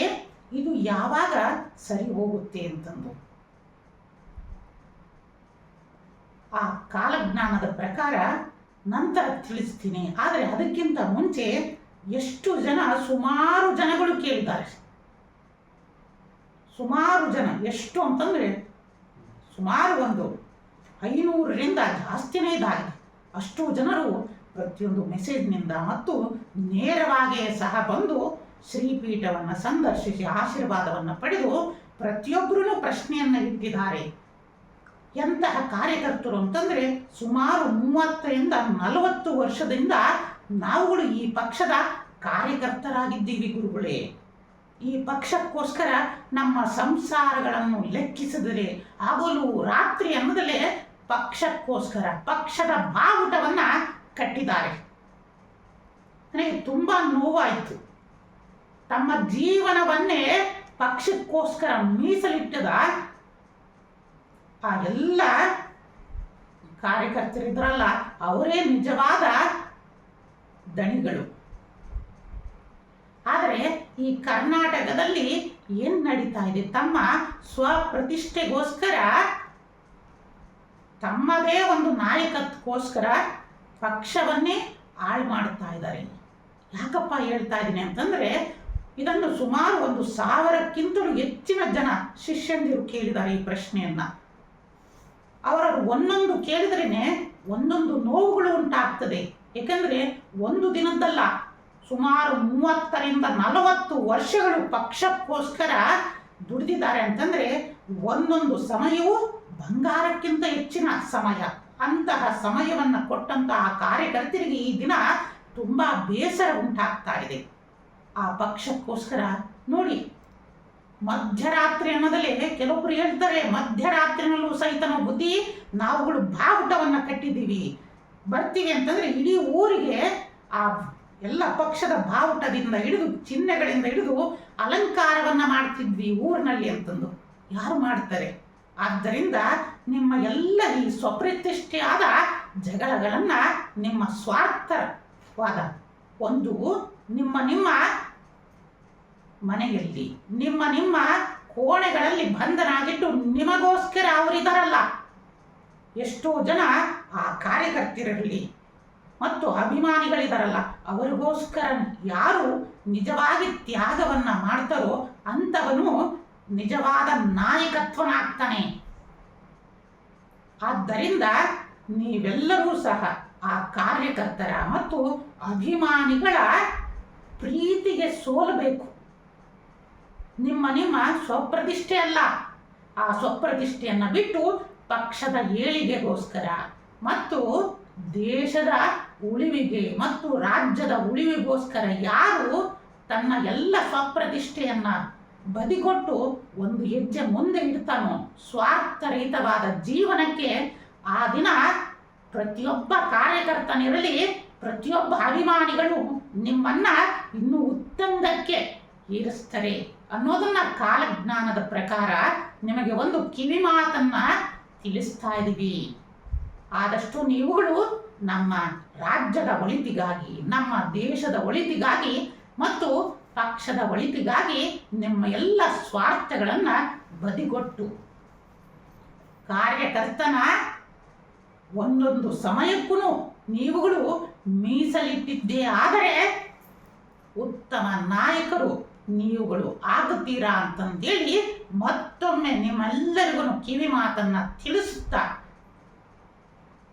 ಇದು ಯಾವಾಗ ಸರಿ ಹೋಗುತ್ತೆ ಅಂತಂದು. ಆ ಕಾಲಜ್ಞಾನದ ಪ್ರಕಾರ ನಂತರ ತಿಳಿಸ್ತೀನಿ. ಆದರೆ ಅದಕ್ಕಿಂತ ಮುಂಚೆ ಸುಮಾರು ಜನಗಳು ಕೇಳಿದ್ದಾರೆ. ಸುಮಾರು ಜನ, ಎಷ್ಟು ಅಂತಂದರೆ ಸುಮಾರು ಒಂದು 500ರಿಂದ ಜಾಸ್ತಿನೇ ಇದ್ದಾರೆ. ಅಷ್ಟು ಜನರು ಪ್ರತಿಯೊಂದು ಮೆಸೇಜ್ನಿಂದ ಮತ್ತು ನೇರವಾಗಿ ಸಹ ಬಂದು ಶ್ರೀಪೀಠವನ್ನು ಸಂದರ್ಶಿಸಿ ಆಶೀರ್ವಾದವನ್ನು ಪಡೆದು ಪ್ರತಿಯೊಬ್ಬರೂ ಪ್ರಶ್ನೆಯನ್ನು ಇಟ್ಟಿದ್ದಾರೆ. ಎಂತಹ ಕಾರ್ಯಕರ್ತರು ಅಂತಂದರೆ ಸುಮಾರು 30ರಿಂದ 40 ವರ್ಷದಿಂದ ನಾವುಗಳು ಈ ಪಕ್ಷದ ಕಾರ್ಯಕರ್ತರಾಗಿದ್ದೀವಿ ಗುರುಗಳೇ. ಈ ಪಕ್ಷಕ್ಕೋಸ್ಕರ ನಮ್ಮ ಸಂಸಾರಗಳನ್ನು ಲೆಕ್ಕಿಸಿದರೆ ಹಗಲು ರಾತ್ರಿ ಅನ್ನದಲೇ ಪಕ್ಷಕ್ಕೋಸ್ಕರ ಪಕ್ಷದ ಬಾವುಟವನ್ನು ಕಟ್ಟಿದ್ದಾರೆ. ನನಗೆ ತುಂಬ ನೋವಾಯಿತು. ತಮ್ಮ ಜೀವನವನ್ನೇ ಪಕ್ಷಕ್ಕೋಸ್ಕರ ಮೀಸಲಿಟ್ಟದ ಆ ಎಲ್ಲ ಕಾರ್ಯಕರ್ತರಿದ್ರಲ್ಲ, ಅವರೇ ನಿಜವಾದ ದಣಿಗಳು. ಆದರೆ ಈ ಕರ್ನಾಟಕದಲ್ಲಿ ಏನ್ ನಡೀತಾ ಇದೆ? ತಮ್ಮ ಸ್ವಪ್ರತಿಷ್ಠೆಗೋಸ್ಕರ, ತಮ್ಮದೇ ಒಂದು ನಾಯಕತ್ವಕ್ಕೋಸ್ಕರ ಪಕ್ಷವನ್ನೇ ಹಾಳು ಮಾಡ್ತಾ ಇದ್ದಾರೆ. ಯಾಕಪ್ಪ ಹೇಳ್ತಾ ಇದ್ದೀನಿ ಅಂತಂದ್ರೆ, ಇದನ್ನು ಸುಮಾರು 1,000ಕ್ಕಿಂತಲೂ ಹೆಚ್ಚಿನ ಜನ ಶಿಷ್ಯಂದಿರು ಕೇಳಿದ್ದಾರೆ ಈ ಪ್ರಶ್ನೆಯನ್ನ. ಅವರವರು ಒಂದೊಂದು ಕೇಳಿದ್ರೇನೆ ಒಂದೊಂದು ನೋವುಗಳು ಉಂಟಾಗ್ತದೆ. ಏಕೆಂದ್ರೆ ಒಂದು ದಿನದ್ದಲ್ಲ, ಸುಮಾರು 30ರಿಂದ 40 ವರ್ಷಗಳು ಪಕ್ಷಕ್ಕೋಸ್ಕರ ದುಡಿದಿದ್ದಾರೆ ಅಂತಂದ್ರೆ ಒಂದೊಂದು ಸಮಯವೂ ಬಂಗಾರಕ್ಕಿಂತ ಹೆಚ್ಚಿನ ಸಮಯ. ಅಂತಹ ಸಮಯವನ್ನ ಕೊಟ್ಟಂತಹ ಕಾರ್ಯಕರ್ತರಿಗೆ ಈ ದಿನ ತುಂಬಾ ಬೇಸರ ಉಂಟಾಗ್ತಾ ಇದೆ. ಆ ಪಕ್ಷಕ್ಕೋಸ್ಕರ ನೋಡಿ, ಮಧ್ಯರಾತ್ರಿ ಅನ್ನೋದಲ್ಲೇ ಕೆಲವೊಬ್ರು ಹೇಳ್ತಾರೆ, ಮಧ್ಯರಾತ್ರಿನಲ್ಲೂ ಸಹಿತ ಬುದ್ಧಿ ನಾವುಗಳು ಬಾವುಟವನ್ನ ಕಟ್ಟಿದ್ದೀವಿ, ಬರ್ತೀವಿ ಅಂತಂದ್ರೆ ಇಡೀ ಊರಿಗೆ ಆ ಎಲ್ಲ ಪಕ್ಷದ ಬಾವುಟದಿಂದ ಹಿಡಿದು ಚಿಹ್ನೆಗಳಿಂದ ಹಿಡಿದು ಅಲಂಕಾರವನ್ನ ಮಾಡ್ತಿದ್ವಿ ಊರಿನಲ್ಲಿ ಅಂತಂದು. ಯಾರು ಮಾಡ್ತಾರೆ? ಆದ್ದರಿಂದ ನಿಮ್ಮ ಎಲ್ಲ ಈ ಸ್ವಪ್ರತಿಷ್ಠೆಯಾದ ಜಗಳಗಳನ್ನ, ನಿಮ್ಮ ಸ್ವಾರ್ಥವಾದ ಒಂದು ನಿಮ್ಮ ಮನೆಯಲ್ಲಿ, ನಿಮ್ಮ ಕೋಣೆಗಳಲ್ಲಿ ಬಂಧನಾಗಿಟ್ಟು ನಿಮಗೋಸ್ಕರ ಅವರಿದ್ದಾರಲ್ಲ, ಎಷ್ಟೋ ಜನ ಆ ಕಾರ್ಯಕರ್ತರಲ್ಲಿ ಮತ್ತು ಅಭಿಮಾನಿಗಳಿದಾರಲ್ಲ, ಅವರಿಗೋಸ್ಕರ ಯಾರು ನಿಜವಾಗಿ ತ್ಯಾಗವನ್ನ ಮಾಡ್ತಾರೋ ಅಂಥವನು ನಿಜವಾದ ನಾಯಕತ್ವನಾಗ್ತಾನೆ. ಆದ್ದರಿಂದ ನೀವೆಲ್ಲರೂ ಸಹ ಆ ಕಾರ್ಯಕರ್ತರ ಮತ್ತು ಅಭಿಮಾನಿಗಳ ಪ್ರೀತಿಗೆ ಸೋಲಬೇಕು. ನಿಮ್ಮ ಸ್ವಪ್ರತಿಷ್ಠೆ ಅಲ್ಲ, ಆ ಸ್ವಪ್ರತಿಷ್ಠೆಯನ್ನ ಬಿಟ್ಟು ಪಕ್ಷದ ಏಳಿಗೆಗೋಸ್ಕರ ಮತ್ತು ದೇಶದ ಉಳಿವಿಗೆ ಮತ್ತು ರಾಜ್ಯದ ಉಳಿವಿಗೋಸ್ಕರ ಯಾರು ತನ್ನ ಎಲ್ಲ ಸ್ವಪ್ರತಿಷ್ಠೆಯನ್ನ ಬದಿಗೊಟ್ಟು ಒಂದು ಹೆಜ್ಜೆ ಮುಂದೆ ಇಡ್ತಾನೋ ಸ್ವಾರ್ಥರಹಿತವಾದ ಜೀವನಕ್ಕೆ, ಆ ದಿನ ಪ್ರತಿಯೊಬ್ಬ ಕಾರ್ಯಕರ್ತನಿರಲಿ, ಪ್ರತಿಯೊಬ್ಬ ಅಭಿಮಾನಿಗಳು ನಿಮ್ಮನ್ನ ಇನ್ನೂ ಉತ್ತುಂಗಕ್ಕೆ ಏರಿಸ್ತಾರೆ ಅನ್ನೋದನ್ನ ಕಾಲಜ್ಞಾನದ ಪ್ರಕಾರ ನಿಮಗೆ ಒಂದು ಕಿವಿ ಮಾತನ್ನ ತಿಳಿಸ್ತಾ ಇದ್ದೀವಿ. ಆದಷ್ಟು ನೀವುಗಳು ನಮ್ಮ ರಾಜ್ಯದ ಒಳಿತಿಗಾಗಿ, ನಮ್ಮ ದೇಶದ ಒಳಿತಿಗಾಗಿ ಮತ್ತು ಪಕ್ಷದ ಒಳಿತಿಗಾಗಿ ನಿಮ್ಮ ಎಲ್ಲ ಸ್ವಾರ್ಥಗಳನ್ನ ಬದಿಗೊಟ್ಟು ಕಾರ್ಯಕರ್ತನ ಒಂದೊಂದು ಸಮಯಕ್ಕೂ ನೀವುಗಳು ಮೀಸಲಿಟ್ಟಿದ್ದೇ ಆದರೆ ಉತ್ತಮ ನಾಯಕರು ನೀವುಗಳು ಆಗುತ್ತೀರಾ ಅಂತಂದೇಳಿ ಮತ್ತೊಮ್ಮೆ ನಿಮ್ಮೆಲ್ಲರಿಗೂ ಕಿವಿ ಮಾತನ್ನ ತಿಳಿಸುತ್ತಾ,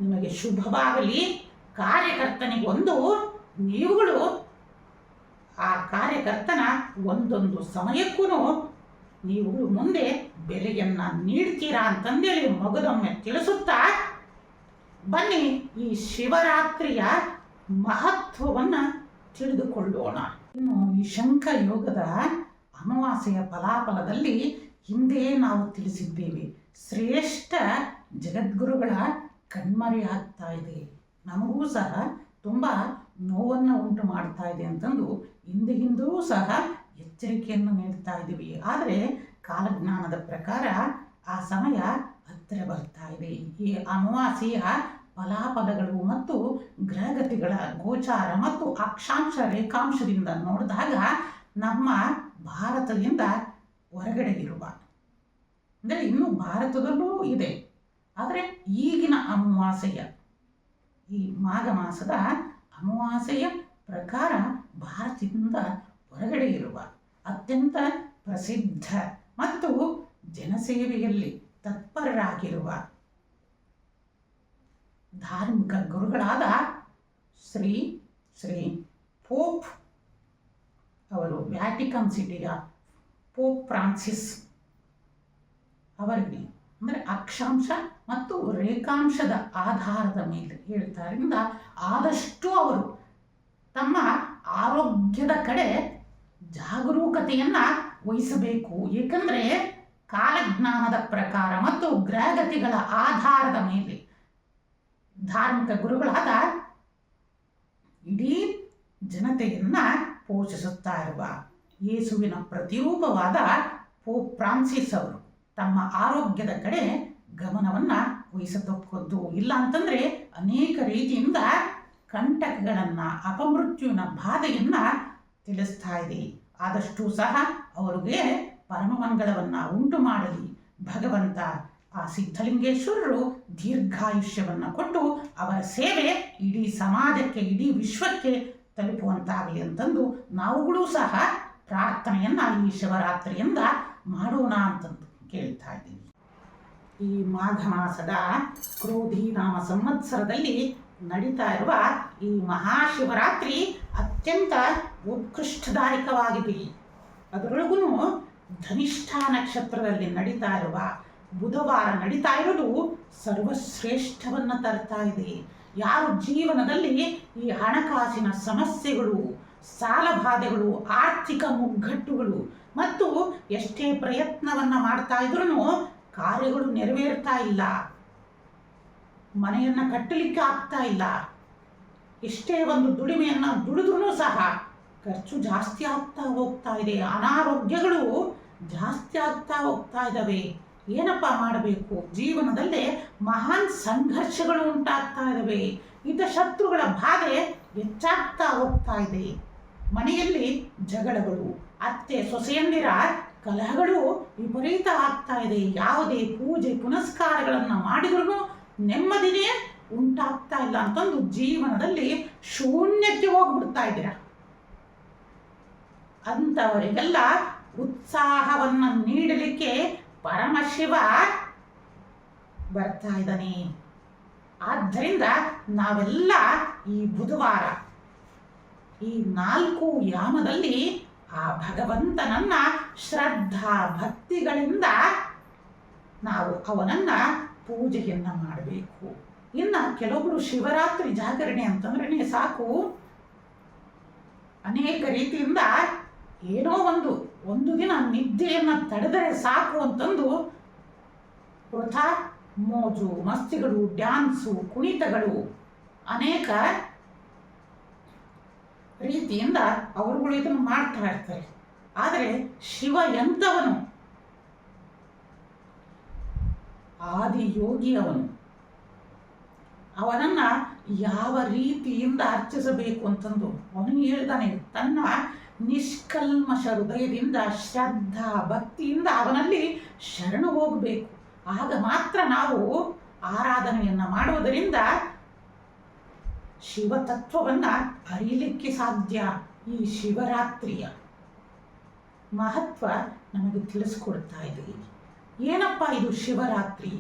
ನಿಮಗೆ ಶುಭವಾಗಲಿ. ಕಾರ್ಯಕರ್ತನಿಗೊಂದು ನೀವುಗಳು ಆ ಕಾರ್ಯಕರ್ತನ ಒಂದೊಂದು ಸಮಯಕ್ಕೂ ನೀವುಗಳು ಮುಂದೆ ಬೆಲೆಯನ್ನ ನೀಡ್ತೀರಾ ಅಂತಂದೇಳಿ ಮಗದೊಮ್ಮೆ ತಿಳಿಸುತ್ತಾ, ಬನ್ನಿ ಈ ಶಿವರಾತ್ರಿಯ ಮಹತ್ವವನ್ನ ತಿಳಿದುಕೊಳ್ಳೋಣ. ಇನ್ನು ಈ ಶಂಖ ಯೋಗದ ಅಮಾವಾಸ್ಯೆಯ ಫಲಾಫಲದಲ್ಲಿ ಹಿಂದೆ ನಾವು ತಿಳಿಸಿದ್ದೇವೆ, ಶ್ರೇಷ್ಠ ಜಗದ್ಗುರುಗಳ ಕಣ್ಮರೆಯಾಗ್ತಾ ಇದೆ, ನಮಗೂ ಸಹ ತುಂಬ ನೋವನ್ನು ಉಂಟು ಮಾಡ್ತಾ ಇದೆ ಅಂತಂದು ಹಿಂದೂ ಸಹ ಎಚ್ಚರಿಕೆಯನ್ನು ನೀಡ್ತಾ ಇದ್ದೀವಿ. ಆದರೆ ಕಾಲಜ್ಞಾನದ ಪ್ರಕಾರ ಆ ಸಮಯ ಹತ್ತಿರ ಬರ್ತಾ ಇದೆ. ಈ ಅಮಾವಾಸ್ಯೆಯ ಫಲಾಫಲಗಳು ಮತ್ತು ಗ್ರಹಗತಿಗಳ ಗೋಚಾರ ಮತ್ತು ಅಕ್ಷಾಂಶ ರೇಖಾಂಶದಿಂದ ನೋಡಿದಾಗ ನಮ್ಮ ಭಾರತದಿಂದ ಹೊರಗಡೆ ಇರುವ, ಅಂದರೆ ಇನ್ನೂ ಭಾರತದಲ್ಲೂ ಇದೆ, ಆದರೆ ಈಗಿನ ಅಮಾವಾಸ್ಯೆಯ ಈ ಮಾಘ ಮಾಸದ ಅಮಾವಾಸ್ಯೆಯ ಪ್ರಕಾರ ಭಾರತದಿಂದ ಹೊರಗಡೆ ಇರುವ ಅತ್ಯಂತ ಪ್ರಸಿದ್ಧ ಮತ್ತು ಜನಸೇವೆಯಲ್ಲಿ ತತ್ಪರರಾಗಿರುವ ಧಾರ್ಮಿಕ ಗುರುಗಳಾದ ಶ್ರೀ ಪೋಪ್ ಅವರು, ವ್ಯಾಟಿಕನ್ ಸಿಟಿಯ ಪೋಪ್ ಫ್ರಾನ್ಸಿಸ್ ಅವರಿಗೆ, ಅಂದರೆ ಅಕ್ಷಾಂಶ ಮತ್ತು ರೇಖಾಂಶದ ಆಧಾರದ ಮೇಲೆ ಹೇಳ್ತಾರಿಂದ ಆದಷ್ಟು ಅವರು ತಮ್ಮ ಆರೋಗ್ಯದ ಕಡೆ ಜಾಗರೂಕತೆಯನ್ನ ವಹಿಸಬೇಕು. ಏಕೆಂದರೆ ಕಾಲಜ್ಞಾನದ ಪ್ರಕಾರ ಮತ್ತು ಗ್ರಹಗತಿಗಳ ಆಧಾರದ ಮೇಲೆ ಧಾರ್ಮಿಕ ಗುರುಗಳಾದ ಇಡೀ ಜನತೆಯನ್ನ ಪೋಷಿಸುತ್ತಾ ಇರುವ ಯೇಸುವಿನ ಪ್ರತಿರೂಪವಾದ ಪೋಪ್ ಫ್ರಾನ್ಸಿಸ್ ಅವರು ತಮ್ಮ ಆರೋಗ್ಯದ ಕಡೆ ಗಮನವನ್ನು ವಹಿಸತಕ್ಕದ್ದು. ಇಲ್ಲ ಅಂತಂದರೆ ಅನೇಕ ರೀತಿಯಿಂದ ಕಂಟಕಗಳನ್ನು, ಅಪಮೃತ್ಯುವಿನ ಬಾಧೆಯನ್ನು ತಿಳಿಸ್ತಾ ಇದೆ. ಆದಷ್ಟು ಸಹ ಅವರಿಗೆ ಪರಮಮಂಗಳವನ್ನು ಉಂಟು ಮಾಡಲಿ ಭಗವಂತ ಆ ಸಿದ್ಧಲಿಂಗೇಶ್ವರರು ದೀರ್ಘಾಯುಷ್ಯವನ್ನು ಕೊಟ್ಟು ಅವರ ಸೇವೆ ಇಡೀ ಸಮಾಜಕ್ಕೆ, ಇಡೀ ವಿಶ್ವಕ್ಕೆ ತಲುಪುವಂತಾಗಲಿ ಅಂತಂದು ನಾವುಗಳು ಸಹ ಪ್ರಾರ್ಥನೆಯನ್ನು ಈ ಶಿವರಾತ್ರಿಯಿಂದ ಮಾಡೋಣ ಅಂತಂದು ಕೇಳ್ತಾ ಇದ್ದೀವಿ. ಈ ಮಾಘ ಮಾಸದ ಕ್ರೋಧಿ ನಾಮ ಸಂವತ್ಸರದಲ್ಲಿ ನಡೀತಾ ಇರುವ ಈ ಮಹಾಶಿವರಾತ್ರಿ ಅತ್ಯಂತ ಉತ್ಕೃಷ್ಟದಾಯಕವಾಗಿದೆ. ಅದರೊಳಗೂ ಧನಿಷ್ಠ ನಕ್ಷತ್ರದಲ್ಲಿ ನಡೀತಾ ಇರುವ ಬುಧವಾರ ನಡೀತಾ ಇರೋದು ಸರ್ವಶ್ರೇಷ್ಠವನ್ನು ತರ್ತಾ ಇದೆ. ಯಾರು ಜೀವನದಲ್ಲಿ ಈ ಹಣಕಾಸಿನ ಸಮಸ್ಯೆಗಳು, ಸಾಲಬಾಧೆಗಳು, ಆರ್ಥಿಕ ಮುಗ್ಗಟ್ಟುಗಳು ಮತ್ತು ಎಷ್ಟೇ ಪ್ರಯತ್ನವನ್ನು ಮಾಡ್ತಾ ಇದ್ರೂ ಕಾರ್ಯಗಳು ನೆರವೇರ್ತಾ ಇಲ್ಲ, ಮನೆಯನ್ನು ಕಟ್ಟಲಿಕ್ಕೆ ಆಗ್ತಾ ಇಲ್ಲ, ಎಷ್ಟೇ ಒಂದು ದುಡಿಮೆಯನ್ನು ದುಡಿದ್ರೂ ಸಹ ಖರ್ಚು ಜಾಸ್ತಿ ಆಗ್ತಾ ಹೋಗ್ತಾ ಇದೆ, ಅನಾರೋಗ್ಯಗಳು ಜಾಸ್ತಿ ಆಗ್ತಾ ಹೋಗ್ತಾ ಇದ್ದಾವೆ, ಏನಪ್ಪ ಮಾಡಬೇಕು, ಜೀವನದಲ್ಲೇ ಮಹಾನ್ ಸಂಘರ್ಷಗಳು ಉಂಟಾಗ್ತಾ ಇದ್ದಾವೆ, ಶತ್ರುಗಳ ಬಾಧೆ ಹೆಚ್ಚಾಗ್ತಾ ಹೋಗ್ತಾ ಇದೆ, ಮನೆಯಲ್ಲಿ ಜಗಳಗಳು, ಅತ್ತೆ ಸೊಸೆಯಂದಿರ ಕಲಹಗಳು ವಿಪರೀತ ಆಗ್ತಾ ಇದೆ, ಯಾವುದೇ ಪೂಜೆ ಪುನಸ್ಕಾರಗಳನ್ನು ಮಾಡಿದ್ರೂ ನೆಮ್ಮದಿನೇ ಉಂಟಾಗ್ತಾ ಇಲ್ಲ ಅಂತಂದು ಜೀವನದಲ್ಲಿ ಶೂನ್ಯಕ್ಕೆ ಹೋಗ್ಬಿಡ್ತಾ ಇದ್ದೀರ. ಅಂಥವರಿಗೆಲ್ಲ ಉತ್ಸಾಹವನ್ನು ನೀಡಲಿಕ್ಕೆ ಪರಮಶಿವ ಬರ್ತಾ ಇದ್ದಾನೆ. ಆದ್ದರಿಂದ ನಾವೆಲ್ಲ ಈ ಬುಧವಾರ ಈ 4 ಯಾಮದಲ್ಲಿ ಆ ಭಗವಂತನನ್ನ ಶ್ರದ್ಧಾ ಭಕ್ತಿಗಳಿಂದ ನಾವು ಅವನನ್ನ ಪೂಜೆಯನ್ನ ಮಾಡಬೇಕು. ಇನ್ನು ಕೆಲವೊಬ್ಬರು ಶಿವರಾತ್ರಿ ಜಾಗರಣೆ ಅಂತಂದ್ರೆ ಸಾಕು, ಅನೇಕ ರೀತಿಯಿಂದ ಏನೋ ಒಂದು ದಿನ ನಿದ್ದೆಯನ್ನು ತಡೆದರೆ ಸಾಕು ಅಂತಂದು ವೃಥ ಮೋಜು ಮಸ್ತಿಗಳು, ಡ್ಯಾನ್ಸು, ಕುಣಿತಗಳು, ಅನೇಕ ರೀತಿಯಿಂದ ಅವರುಗಳು ಇದನ್ನು ಮಾಡ್ತಾ ಇರ್ತಾರೆ. ಆದರೆ ಶಿವ ಎಂಥವನು? ಆದಿಯೋಗಿ ಅವನು. ಅವನನ್ನ ಯಾವ ರೀತಿಯಿಂದ ಅರ್ಚಿಸಬೇಕು ಅಂತಂದು ಅವನು ಹೇಳ್ತಾನೆ. ತನ್ನ ನಿಷ್ಕಲ್ಮಶ ಹೃದಯದಿಂದ ಶ್ರದ್ಧಾ ಭಕ್ತಿಯಿಂದ ಅವನಲ್ಲಿ ಶರಣು ಹೋಗಬೇಕು. ಆಗ ಮಾತ್ರ ನಾವು ಆರಾಧನೆಯನ್ನು ಮಾಡುವುದರಿಂದ ಶಿವತತ್ವವನ್ನು ಅರಿಯಲಿಕ್ಕೆ ಸಾಧ್ಯ. ಈ ಶಿವರಾತ್ರಿಯ ಮಹತ್ವ ನಮಗೆ ತಿಳಿಸ್ಕೊಡ್ತಾ ಇದೆ. ಏನಪ್ಪ ಇದು ಶಿವರಾತ್ರಿ?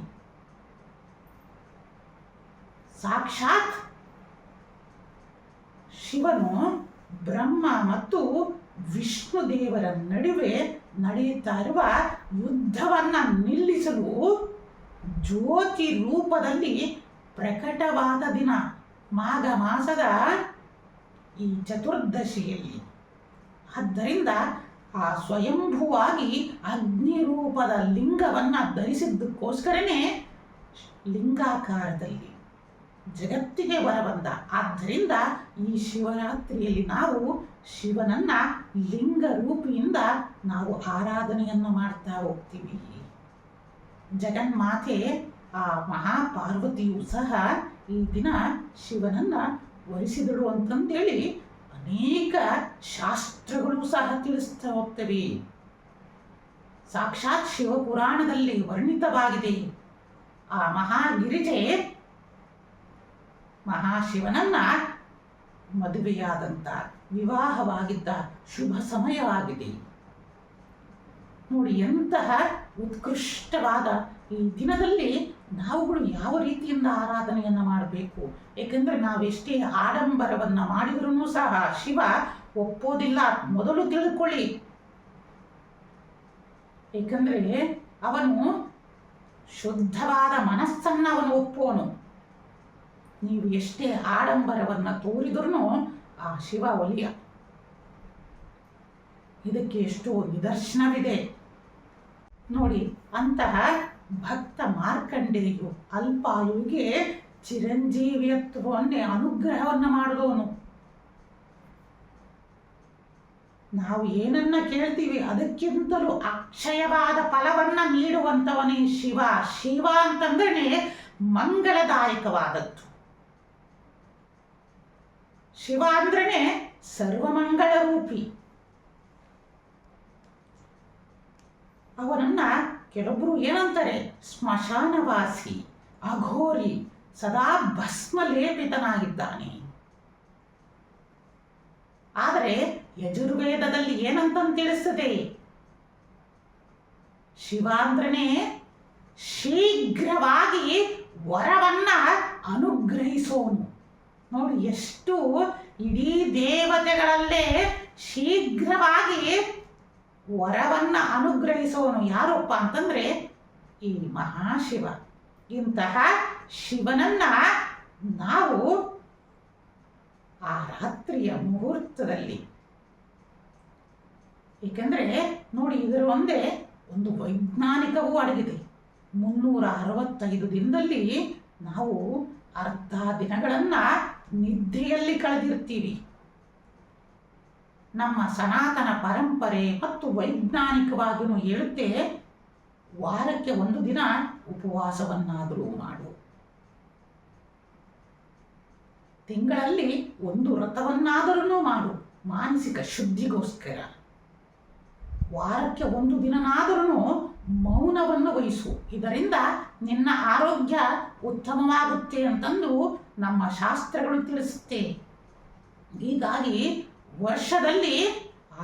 ಸಾಕ್ಷಾತ್ ಶಿವನು ಬ್ರಹ್ಮ ಮತ್ತು ವಿಷ್ಣು ದೇವರ ನಡುವೆ ನಡೆಯುತ್ತಾ ಇರುವ ಯುದ್ಧವನ್ನ ನಿಲ್ಲಿಸಲು ಜ್ಯೋತಿ ರೂಪದಲ್ಲಿ ಪ್ರಕಟವಾದ ದಿನ ಮಾಘ ಮಾಸದ ಈ ಚತುರ್ದಶಿಯಲ್ಲಿ. ಆದ್ದರಿಂದ ಆ ಸ್ವಯಂಭುವಾಗಿ ಅಗ್ನಿ ರೂಪದ ಲಿಂಗವನ್ನು ಧರಿಸಿದ್ದಕ್ಕೋಸ್ಕರನೇ ಲಿಂಗಾಕಾರದಲ್ಲಿ ಜಗತ್ತಿಗೆ ಹೊರಬಂದ. ಆದ್ದರಿಂದ ಈ ಶಿವರಾತ್ರಿಯಲ್ಲಿ ನಾವು ಶಿವನನ್ನ ಲಿಂಗ ರೂಪಿಯಿಂದ ನಾವು ಆರಾಧನೆಯನ್ನು ಮಾಡ್ತಾ ಹೋಗ್ತೀವಿ. ಜಗನ್ಮಾತೆ ಆ ಮಹಾಪಾರ್ವತಿಯು ಸಹ ಈ ದಿನ ಶಿವನನ್ನ ವರಿಸಿದಳು ಅಂತಂದೇಳಿ ಅನೇಕ ಶಾಸ್ತ್ರಗಳು ಸಹ ತಿಳಿಸ್ತಾ ಹೋಗ್ತವೆ. ಸಾಕ್ಷಾತ್ ಶಿವಪುರಾಣದಲ್ಲಿ ವರ್ಣಿತವಾಗಿದೆ. ಆ ಮಹಾಗಿರಿಜೆ ಮಹಾಶಿವನನ್ನ ಮದುವೆಯಾದಂಥ ವಿವಾಹವಾಗಿದ್ದ ಶುಭ ಸಮಯವಾಗಿದೆ. ನೋಡಿ, ಎಂತಹ ಉತ್ಕೃಷ್ಟವಾದ ಈ ದಿನದಲ್ಲಿ ನಾವುಗಳು ಯಾವ ರೀತಿಯಿಂದ ಆರಾಧನೆಯನ್ನು ಮಾಡಬೇಕು. ಏಕೆಂದರೆ ನಾವೆಷ್ಟೇ ಆಡಂಬರವನ್ನು ಮಾಡಿದ್ರೂ ಸಹ ಶಿವ ಒಪ್ಪೋದಿಲ್ಲ. ಮೊದಲು ತಿಳ್ಕೊಳ್ಳಿ. ಏಕೆಂದರೆ ಅವನು ಶುದ್ಧವಾದ ಮನಸ್ಸನ್ನು ಅವನು ಒಪ್ಪೋನು. ನೀವು ಎಷ್ಟೇ ಆಡಂಬರವನ್ನು ತೋರಿದ್ರೂ ಆ ಶಿವ ಒಲಿಯ. ಇದಕ್ಕೆ ಎಷ್ಟೋ ನಿದರ್ಶನವಿದೆ ನೋಡಿ. ಅಂತಹ ಭಕ್ತ ಮಾರ್ಕಂಡೇಯು ಅಲ್ಪಾಯುವಿಗೆ ಚಿರಂಜೀವಿಯತ್ವವನ್ನೇ ಅನುಗ್ರಹವನ್ನು ಮಾಡಿದವನು. ನಾವು ಏನನ್ನ ಕೇಳ್ತೀವಿ ಅದಕ್ಕಿಂತಲೂ ಅಕ್ಷಯವಾದ ಫಲವನ್ನ ನೀಡುವಂಥವನೇ ಶಿವ. ಶಿವ ಅಂತಂದ್ರೆ ಮಂಗಳದಾಯಕವಾದದ್ದು. ಶಿವ ಅಂದ್ರೇನೆ ಸರ್ವಮಂಗಳ ರೂಪಿ. ಅವನನ್ನ ಕೆಲವೊಬ್ರು ಏನಂತಾರೆ, ಸ್ಮಶಾನವಾಸಿ, ಅಘೋರಿ, ಸದಾ ಭಸ್ಮ ಲೇಪಿತನಾಗಿದ್ದಾನೆ. ಆದರೆ ಯಜುರ್ವೇದದಲ್ಲಿ ಏನಂತ ತಿಳಿಸ್ತದೆ, ಶಿವ ಅಂದ್ರನೇ ಶೀಘ್ರವಾಗಿ ವರವನ್ನ ಅನುಗ್ರಹಿಸೋನು. ನೋಡಿ ಎಷ್ಟು ಇಡೀ ದೇವತೆಗಳಲ್ಲೇ ಶೀಘ್ರವಾಗಿ ವರವನ್ನ ಅನುಗ್ರಹಿಸೋನು ಯಾರಪ್ಪ ಅಂತಂದ್ರೆ ಈ ಮಹಾಶಿವ. ಇಂತಹ ಶಿವನನ್ನ ನಾವು ಆ ರಾತ್ರಿಯ ಮುಹೂರ್ತದಲ್ಲಿ, ಏಕೆಂದ್ರೆ ನೋಡಿ ಇದರ ಒಂದೇ ಒಂದು ವೈಜ್ಞಾನಿಕವೂ ಅಡಗಿದೆ. 365 ದಿನದಲ್ಲಿ ನಾವು ಅರ್ಧ ದಿನಗಳನ್ನ ನಿದ್ದೆಯಲ್ಲಿ ಕಳೆದಿರ್ತೀವಿ. ನಮ್ಮ ಸನಾತನ ಪರಂಪರೆ ಮತ್ತು ವೈಜ್ಞಾನಿಕವಾಗಿಯೂ ಹೇಳುತ್ತೆ, ವಾರಕ್ಕೆ 1 ದಿನ ಉಪವಾಸವನ್ನಾದರೂ ಮಾಡು, ತಿಂಗಳಲ್ಲಿ 1 ವ್ರತವನ್ನಾದರೂ ಮಾಡು ಮಾನಸಿಕ ಶುದ್ಧಿಗೋಸ್ಕರ, ವಾರಕ್ಕೆ 1 ದಿನನಾದರೂ ಮೌನವನ್ನು ವಹಿಸು, ಇದರಿಂದ ನಿನ್ನ ಆರೋಗ್ಯ ಉತ್ತಮವಾಗುತ್ತೆ ಅಂತಂದು ನಮ್ಮ ಶಾಸ್ತ್ರಗಳು ತಿಳಿಸುತ್ತೆ. ಹೀಗಾಗಿ ವರ್ಷದಲ್ಲಿ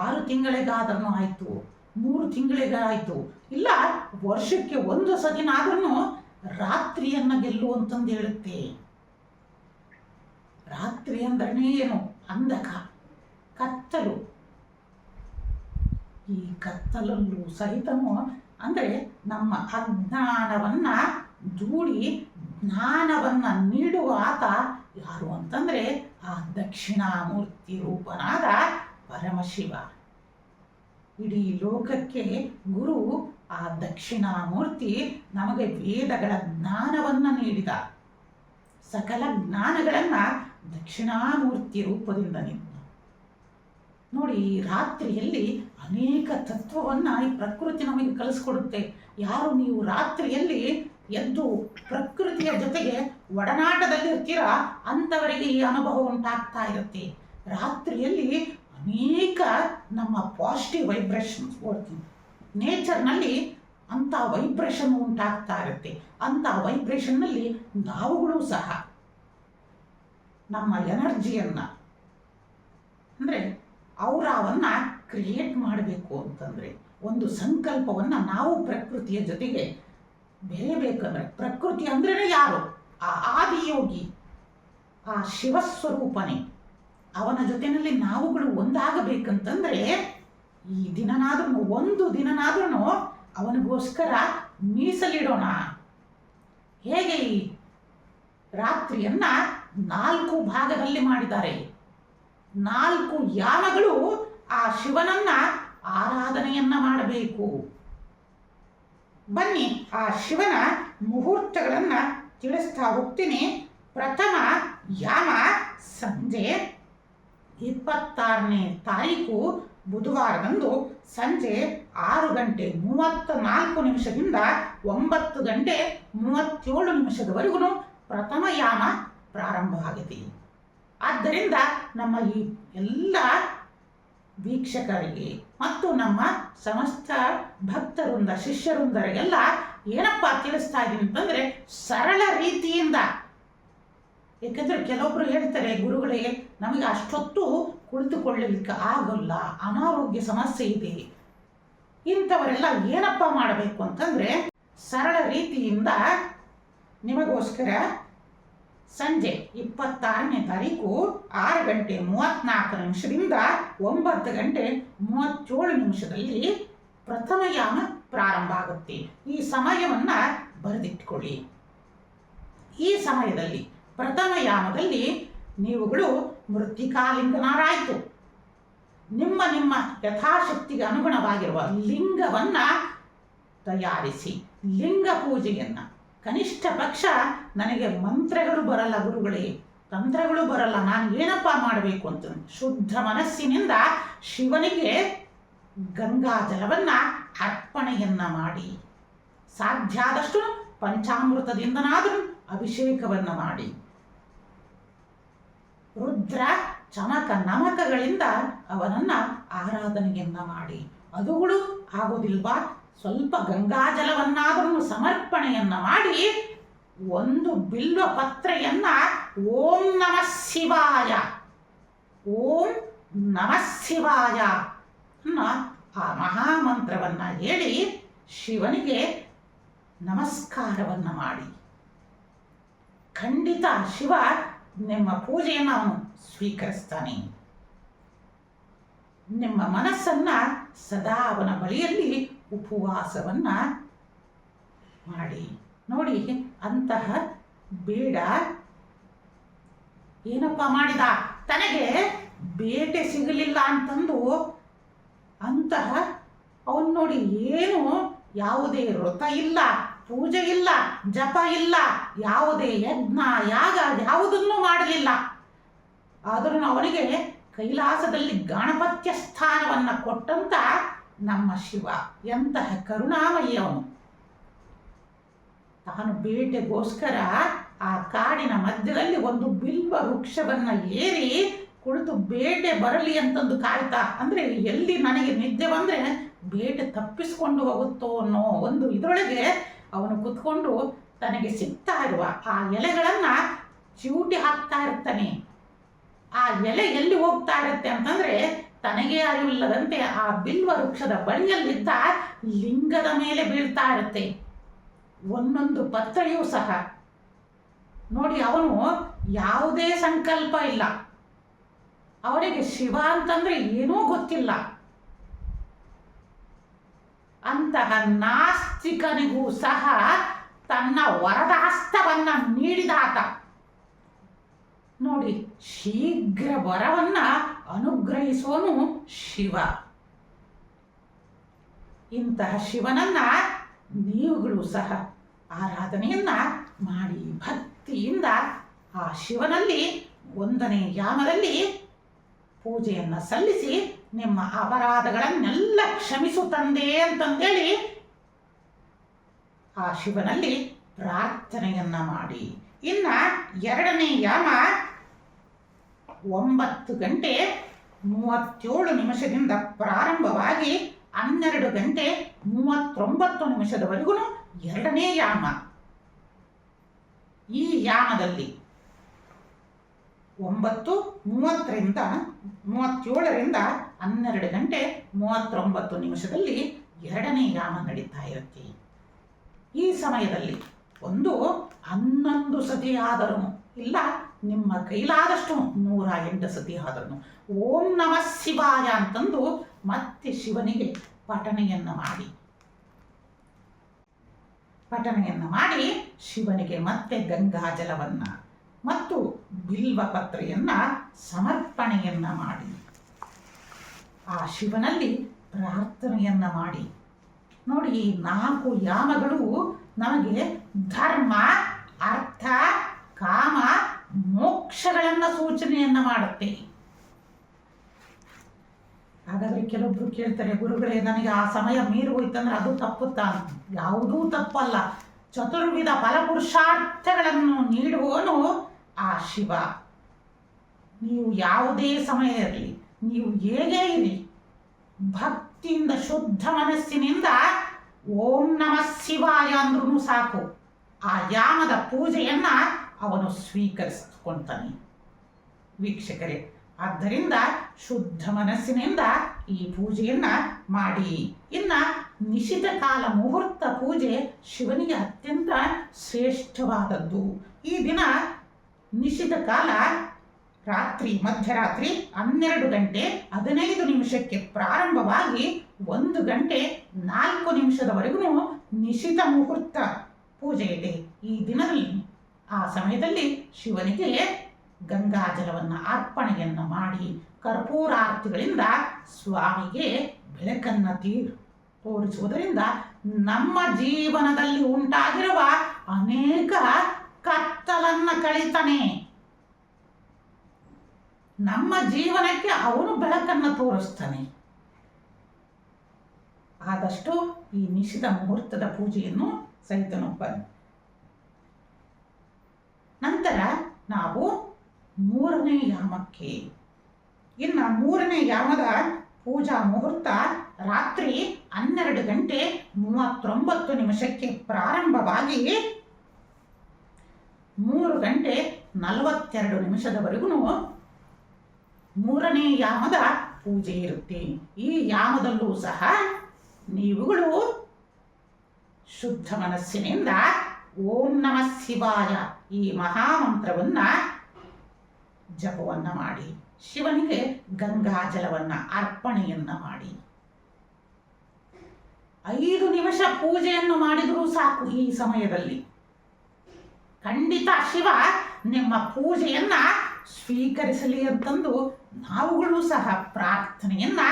6 ತಿಂಗಳಿಗಾದ್ರೂ ಆಯಿತು, 3 ತಿಂಗಳಿಗಾಯಿತು, ಇಲ್ಲ ವರ್ಷಕ್ಕೆ 1 ಸತಿನಾದ್ರೂ ರಾತ್ರಿಯನ್ನು ಗೆಲ್ಲುವಂತಂದು ಹೇಳುತ್ತೆ. ರಾತ್ರಿ ಅಂದ್ರೆ ಏನು? ಅಂಧಕ, ಕತ್ತಲು. ಈ ಕತ್ತಲಲ್ಲೂ ಸಹಿತನು ಅಂದರೆ ನಮ್ಮ ಅಜ್ಞಾನವನ್ನ ದೂಡಿ ಜ್ಞಾನವನ್ನ ನೀಡುವ ಆತ ಯಾರು ಅಂತಂದ್ರೆ ಆ ದಕ್ಷಿಣಾಮೂರ್ತಿ ರೂಪನಾದ ಪರಮಶಿವ. ಇಡೀ ಲೋಕಕ್ಕೆ ಗುರು ಆ ದಕ್ಷಿಣಾಮೂರ್ತಿ. ನಮಗೆ ವೇದಗಳ ಜ್ಞಾನವನ್ನ ನೀಡಿದ, ಸಕಲ ಜ್ಞಾನಗಳನ್ನ ದಕ್ಷಿಣಾಮೂರ್ತಿ ರೂಪದಿಂದ ನೀಡಿದ. ನೋಡಿ, ರಾತ್ರಿಯಲ್ಲಿ ಅನೇಕ ತತ್ವವನ್ನ ಈ ಪ್ರಕೃತಿ ನಮಗೆ ಕಲಿಸ್ಕೊಡುತ್ತೆ. ಯಾರು ನೀವು ರಾತ್ರಿಯಲ್ಲಿ ಎದ್ದು ಪ್ರಕೃತಿಯ ಜೊತೆಗೆ ಒಡನಾಟದಲ್ಲಿರ್ತೀರಾ ಅಂಥವರಿಗೆ ಈ ಅನುಭವ ಉಂಟಾಗ್ತಾ ಇರುತ್ತೆ. ರಾತ್ರಿಯಲ್ಲಿ ಅನೇಕ ನಮ್ಮ ಪಾಸಿಟಿವ್ ವೈಬ್ರೇಷನ್ಸ್ ನೇಚರ್ನಲ್ಲಿ ಅಂಥ ವೈಬ್ರೇಷನ್ ಉಂಟಾಗ್ತಾ ಇರುತ್ತೆ. ಅಂಥ ವೈಬ್ರೇಷನ್ನಲ್ಲಿ ನಾವುಗಳು ಸಹ ನಮ್ಮ ಎನರ್ಜಿಯನ್ನ ಅಂದರೆ ಔರಾವನ್ನ ಕ್ರಿಯೇಟ್ ಮಾಡಬೇಕು ಅಂತಂದರೆ ಒಂದು ಸಂಕಲ್ಪವನ್ನು ನಾವು ಪ್ರಕೃತಿಯ ಜೊತೆಗೆ ಬೆರೆಯಬೇಕಂದ್ರೆ, ಪ್ರಕೃತಿ ಅಂದ್ರೇ ಯಾರು? ಆ ಆದಿಯೋಗಿ, ಆ ಶಿವಸ್ವರೂಪನೇ. ಅವನ ಜೊತೆಯಲ್ಲಿ ನಾವುಗಳು ಒಂದಾಗಬೇಕಂತಂದ್ರೆ ಈ ದಿನನಾದ್ರೂ 1 ದಿನನಾದ್ರೂ ಅವನಿಗೋಸ್ಕರ ಮೀಸಲಿಡೋಣ. ಹೇಗೆ ಈ ರಾತ್ರಿಯನ್ನ 4 ಭಾಗದಲ್ಲಿ ಮಾಡಿದ್ದಾರೆ. 4 ಯಾಮಗಳು ಆ ಶಿವನನ್ನ ಆರಾಧನೆಯನ್ನ ಮಾಡಬೇಕು. ಬನ್ನಿ ಆ ಶಿವನ ಮುಹೂರ್ತಗಳನ್ನ ತಿಳಿಸ್ತಾ ಹೋಗ್ತೀನಿ. ಪ್ರಥಮ ಯಾಮ ಸಂಜೆ 26ನೇ ತಾರೀಕು ಬುಧವಾರದಂದು ಸಂಜೆ 6:34 9:37 ಪ್ರಥಮ ಯಾಮ ಪ್ರಾರಂಭವಾಗಿದೆ. ಆದ್ದರಿಂದ ನಮ್ಮ ಈ ಎಲ್ಲ ವೀಕ್ಷಕರಿಗೆ ಮತ್ತು ನಮ್ಮ ಸಮಸ್ತ ಭಕ್ತರಿಂದ ಶಿಷ್ಯರಿಂದರಿಗೆಲ್ಲ ಏನಪ್ಪ ತಿಳಿಸ್ತಾ ಇದ್ದೀನಿ ಅಂತಂದರೆ ಸರಳ ರೀತಿಯಿಂದ. ಏಕೆಂದರೆ ಕೆಲವೊಬ್ರು ಹೇಳ್ತಾರೆ, ಗುರುಗಳಿಗೆ ನಮಗೆ ಅಷ್ಟೊತ್ತು ಕುಳಿತುಕೊಳ್ಳಲಿಕ್ಕೆ ಆಗಲ್ಲ, ಅನಾರೋಗ್ಯ ಸಮಸ್ಯೆ ಇದೆ. ಇಂಥವರೆಲ್ಲ ಏನಪ್ಪ ಮಾಡಬೇಕು ಅಂತಂದರೆ ಸರಳ ರೀತಿಯಿಂದ ನಿಮಗೋಸ್ಕರ ಸಂಜೆ 26ನೇ ತಾರೀಕು 6:34 9:37 ಪ್ರಥಮ ಯಾಮ ಪ್ರಾರಂಭ ಆಗುತ್ತೆ. ಈ ಸಮಯವನ್ನ ಬರೆದಿಟ್ಕೊಳ್ಳಿ. ಈ ಸಮಯದಲ್ಲಿ ಪ್ರಥಮ ಯಾಮದಲ್ಲಿ ನೀವುಗಳು ಮೃತ್ತಿಕಾಲಿಂಗನರಾಯಿತು. ನಿಮ್ಮ ಯಥಾಶಕ್ತಿಗೆ ಅನುಗುಣವಾಗಿರುವ ಲಿಂಗವನ್ನ ತಯಾರಿಸಿ ಲಿಂಗ ಪೂಜೆಯನ್ನ, ಕನಿಷ್ಠ ಪಕ್ಷ ನನಗೆ ಮಂತ್ರಗಳು ಬರಲ್ಲ ಗುರುಗಳೇ, ತಂತ್ರಗಳು ಬರಲ್ಲ, ನಾನು ಏನಪ್ಪ ಮಾಡಬೇಕು ಅಂತ ಶುದ್ಧ ಮನಸ್ಸಿನಿಂದ ಶಿವನಿಗೆ ಗಂಗಾಜಲವನ್ನ ಅರ್ಪಣೆಯನ್ನ ಮಾಡಿ, ಸಾಧ್ಯ ಆದಷ್ಟು ಪಂಚಾಮೃತದಿಂದನಾದರೂ ಅಭಿಷೇಕವನ್ನ ಮಾಡಿ, ರುದ್ರ ಚಮಕ ನಮಕಗಳಿಂದ ಅವನನ್ನ ಆರಾಧನೆಯನ್ನ ಮಾಡಿ. ಅದುಗಳು ಆಗೋದಿಲ್ವಾ, ಸ್ವಲ್ಪ ಗಂಗಾಜಲವನ್ನಾದರೂ ಸಮರ್ಪಣೆಯನ್ನ ಮಾಡಿ ಒಂದು ಬಿಲ್ವ ಪತ್ರೆಯನ್ನ ಓಂ ನಮಃ ಶಿವಾಯ, ಓಂ ನಮಃ ಶಿವಾಯ ಅನ್ನೋ ಆ ಮಹಾಮಂತ್ರವನ್ನ ಹೇಳಿ ಶಿವನಿಗೆ ನಮಸ್ಕಾರವನ್ನ ಮಾಡಿ. ಖಂಡಿತ ಶಿವ ನಿಮ್ಮ ಪೂಜೆಯನ್ನು ಅವನು ಸ್ವೀಕರಿಸ್ತಾನೆ. ನಿಮ್ಮ ಮನಸ್ಸನ್ನ ಸದಾ ಅವನ ಬಳಿಯಲ್ಲಿ ಉಪವಾಸವನ್ನ ಮಾಡಿ ನೋಡಿ. ಅಂತಹ ಬೇಡ ಏನಪ್ಪ ಮಾಡಿದ, ತನಗೆ ಬೇಟೆ ಸಿಗಲಿಲ್ಲ ಅಂತಂದು ಅಂತಹ ಅವನು ನೋಡಿ, ಏನು ಯಾವುದೇ ವ್ರತ ಇಲ್ಲ, ಪೂಜೆ ಇಲ್ಲ, ಜಪ ಇಲ್ಲ, ಯಾವುದೇ ಯಜ್ಞ ಯಾಗ ಯಾವುದನ್ನೂ ಮಾಡಲಿಲ್ಲ. ಆದರೂ ಅವನಿಗೆ ಕೈಲಾಸದಲ್ಲಿ ಗಣಪತ್ಯ ಸ್ಥಾನವನ್ನ ಕೊಟ್ಟಂತ ನಮ್ಮ ಶಿವ ಎಂತಹ ಕರುಣಾಮಯಿ ಅವನು. ತಾನು ಬೇಟೆಗೋಸ್ಕರ ಆ ಕಾಡಿನ ಮಧ್ಯದಲ್ಲಿ ಒಂದು ಬಿಲ್ವ ವೃಕ್ಷವನ್ನ ಏರಿ ಕುಳಿತು ಬೇಟೆ ಬರಲಿ ಅಂತಂದು ಕಾಯ್ತಾ, ಅಂದ್ರೆ ಎಲ್ಲಿ ನನಗೆ ನಿದ್ದೆ ಬಂದ್ರೆ ಬೇಟೆ ತಪ್ಪಿಸ್ಕೊಂಡು ಹೋಗುತ್ತೋ ಅನ್ನೋ ಒಂದು ಇದರೊಳಗೆ ಅವನು ಕುತ್ಕೊಂಡು ತನಗೆ ಸಿಗ್ತಾ ಇರುವ ಆ ಎಲೆಗಳನ್ನ ಚಿವುಟಿ ಹಾಕ್ತಾ ಇರ್ತಾನೆ. ಆ ಎಲೆ ಎಲ್ಲಿ ಹೋಗ್ತಾ ಇರುತ್ತೆ ಅಂತಂದ್ರೆ ತನಗೆ ಅರಿವಿಲ್ಲದಂತೆ ಆ ಬಿಲ್ವ ವೃಕ್ಷದ ಬಳಿಯಲ್ಲಿದ್ದ ಲಿಂಗದ ಮೇಲೆ ಬೀಳ್ತಾ ಇರುತ್ತೆ ಒಂದೊಂದು ಪತ್ರೆಯೂ ಸಹ. ನೋಡಿ, ಅವನು ಯಾವುದೇ ಸಂಕಲ್ಪ ಇಲ್ಲ, ಅವನಿಗೆ ಶಿವ ಅಂತಂದ್ರೆ ಏನೂ ಗೊತ್ತಿಲ್ಲ. ಅಂತಹ ನಾಸ್ತಿಕನಿಗೂ ಸಹ ತನ್ನ ವರದಾಸ್ತವನ್ನ ನೀಡಿದಾತ. ನೋಡಿ, ಶೀಘ್ರ ವರವನ್ನ ಅನುಗ್ರಹಿಸುವನು ಶಿವ. ಇಂತಹ ಶಿವನನ್ನ ನೀವುಗಳು ಸಹ ಆರಾಧನೆಯನ್ನ ಮಾಡಿ ಭಕ್ತಿಯಿಂದ ಆ ಶಿವನಲ್ಲಿ 1ನೇ ಯಾಮದಲ್ಲಿ ಪೂಜೆಯನ್ನ ಸಲ್ಲಿಸಿ ನಿಮ್ಮ ಅಪರಾಧಗಳನ್ನೆಲ್ಲ ಕ್ಷಮಿಸು ತಂದೆ ಅಂತಂದೇಳಿ ಆ ಶಿವನಲ್ಲಿ ಪ್ರಾರ್ಥನೆಯನ್ನ ಮಾಡಿ. ಇನ್ನ 2ನೇ ಯಾಮ 9 ಗಂಟೆ 37 ನಿಮಿಷದಿಂದ ಪ್ರಾರಂಭವಾಗಿ 12 ಗಂಟೆ 39 ನಿಮಿಷದವರೆಗೂ 2ನೇ ಯಾಮ. ಈ ಯಾಮದಲ್ಲಿ 9:37ರಿಂದ 12 ಗಂಟೆ 39 ನಿಮಿಷದಲ್ಲಿ 2ನೇ ಯಾಮ ನಡೀತಾ ಇರುತ್ತೆ. ಈ ಸಮಯದಲ್ಲಿ 11 ಸತಿ ಆದರೂ ಇಲ್ಲ, ನಿಮ್ಮ ಕೈಲಾದಷ್ಟು 108 ಸತಿ ಆದರೂ ಓಂ ನಮಃ ಶಿವಾಯ ಅಂತಂದು ಮತ್ತೆ ಶಿವನಿಗೆ ಪಠಣೆಯನ್ನ ಮಾಡಿ ಶಿವನಿಗೆ ಮತ್ತೆ ಗಂಗಾಜಲವನ್ನ ಮತ್ತು ಬಿಲ್ವ ಪತ್ರೆಯನ್ನ ಸಮರ್ಪಣೆಯನ್ನ ಮಾಡಿ ಆ ಶಿವನಲ್ಲಿ ಪ್ರಾರ್ಥನೆಯನ್ನ ಮಾಡಿ. ನೋಡಿ, ಈ 4 ಯಾಮಗಳು ನಮಗೆ ಧರ್ಮ, ಅರ್ಥ, ಕಾಮ, ಮೋಕ್ಷಗಳನ್ನ ಸೂಚನೆಯನ್ನ ಮಾಡುತ್ತೆ. ಹಾಗಾದ್ರೆ ಕೆಲವೊಬ್ರು ಕೇಳ್ತಾರೆ, ಗುರುಗಳೇ ನನಗೆ ಆ ಸಮಯ ಮೀರಿ ಹೋಯ್ತಂದ್ರೆ ಅದು ತಪ್ಪುತ್ತಾ? ಯಾವುದೂ ತಪ್ಪಲ್ಲ. ಚತುರ್ವಿಧ ಫಲಪುರುಷಾರ್ಥಗಳನ್ನು ನೀಡುವವನು ಆ ಶಿವ. ನೀವು ಯಾವುದೇ ಸಮಯ ಇರಲಿ, ನೀವು ಹೇಗೆ ಇರಿ, ಭಕ್ತಿಯಿಂದ ಶುದ್ಧ ಮನಸ್ಸಿನಿಂದ ಓಂ ನಮಃ ಶಿವಾಯ ಅಂದ್ರೂ ಸಾಕು, ಆ ಯಾಮದ ಪೂಜೆಯನ್ನ ಅವನು ಸ್ವೀಕರಿಸಿಕೊಳ್ತಾನೆ. ವೀಕ್ಷಕರೇ, ಆದ್ದರಿಂದ ಶುದ್ಧ ಮನಸ್ಸಿನಿಂದ ಈ ಪೂಜೆಯನ್ನ ಮಾಡಿ. ಇನ್ನ ನಿಶಿತ ಕಾಲ ಮುಹೂರ್ತ ಪೂಜೆ ಶಿವನಿಗೆ ಅತ್ಯಂತ ಶ್ರೇಷ್ಠವಾದದ್ದು. ಈ ದಿನ ನಿಶಿತ ಕಾಲ ಮಧ್ಯರಾತ್ರಿ 12 ಗಂಟೆ 15 ನಿಮಿಷಕ್ಕೆ ಪ್ರಾರಂಭವಾಗಿ 1 ಗಂಟೆ 4 ನಿಮಿಷದವರೆಗೂ ನಿಶಿತ ಮುಹೂರ್ತ ಪೂಜೆ ಇದೆ. ಈ ದಿನದಲ್ಲಿ ಆ ಸಮಯದಲ್ಲಿ ಶಿವನಿಗೆ ಗಂಗಾಜಲವನ್ನು ಅರ್ಪಣೆಯನ್ನ ಮಾಡಿ ಕರ್ಪೂರಾರ್ತಿಗಳಿಂದ ಸ್ವಾಮಿಗೆ ಬೆಳಕನ್ನ ತೋರಿಸುವುದರಿಂದ ನಮ್ಮ ಜೀವನದಲ್ಲಿ ಉಂಟಾಗಿರುವ ಅನೇಕ ಕತ್ತಲನ್ನ ಕಳೀತಾನೆ. ನಮ್ಮ ಜೀವನಕ್ಕೆ ಅವನು ಬೆಳಕನ್ನು ತೋರಿಸ್ತಾನೆ. ಆದಷ್ಟು ಈ ನಿಷಿದ್ಧ ಮುಹೂರ್ತದ ಪೂಜೆಯನ್ನು ಸಹಿತನೊಬ್ಬನು. ನಂತರ ನಾವು 3ನೇ ಯಾಮಕ್ಕೆ. ಇನ್ನು 3ನೇ ಯಾಮದ ಪೂಜಾ ಮುಹೂರ್ತ ರಾತ್ರಿ 12:39 ಪ್ರಾರಂಭವಾಗಿ 3:42 3ನೇ ಯಾಮದ ಪೂಜೆ ಇರುತ್ತೆ. ಈ ಯಾಮದಲ್ಲೂ ಸಹ ನೀವುಗಳು ಶುದ್ಧ ಮನಸ್ಸಿನಿಂದ ಓಂ ನಮಃ ಶಿವಾಯ ಈ ಮಹಾಮಂತ್ರವನ್ನ ಜಪವನ್ನ ಮಾಡಿ, ಶಿವನಿಗೆ ಗಂಗಾಜಲವನ್ನ ಅರ್ಪಣೆಯನ್ನ ಮಾಡಿ. 5 ನಿಮಿಷ ಪೂಜೆಯನ್ನು ಮಾಡಿದರೂ ಸಾಕು. ಈ ಸಮಯದಲ್ಲಿ ಖಂಡಿತ ಶಿವ ನಿಮ್ಮ ಪೂಜೆಯನ್ನ ಸ್ವೀಕರಿಸಲಿ ಅಂತಂದು ನಾವುಗಳು ಸಹ ಪ್ರಾರ್ಥನೆಯನ್ನ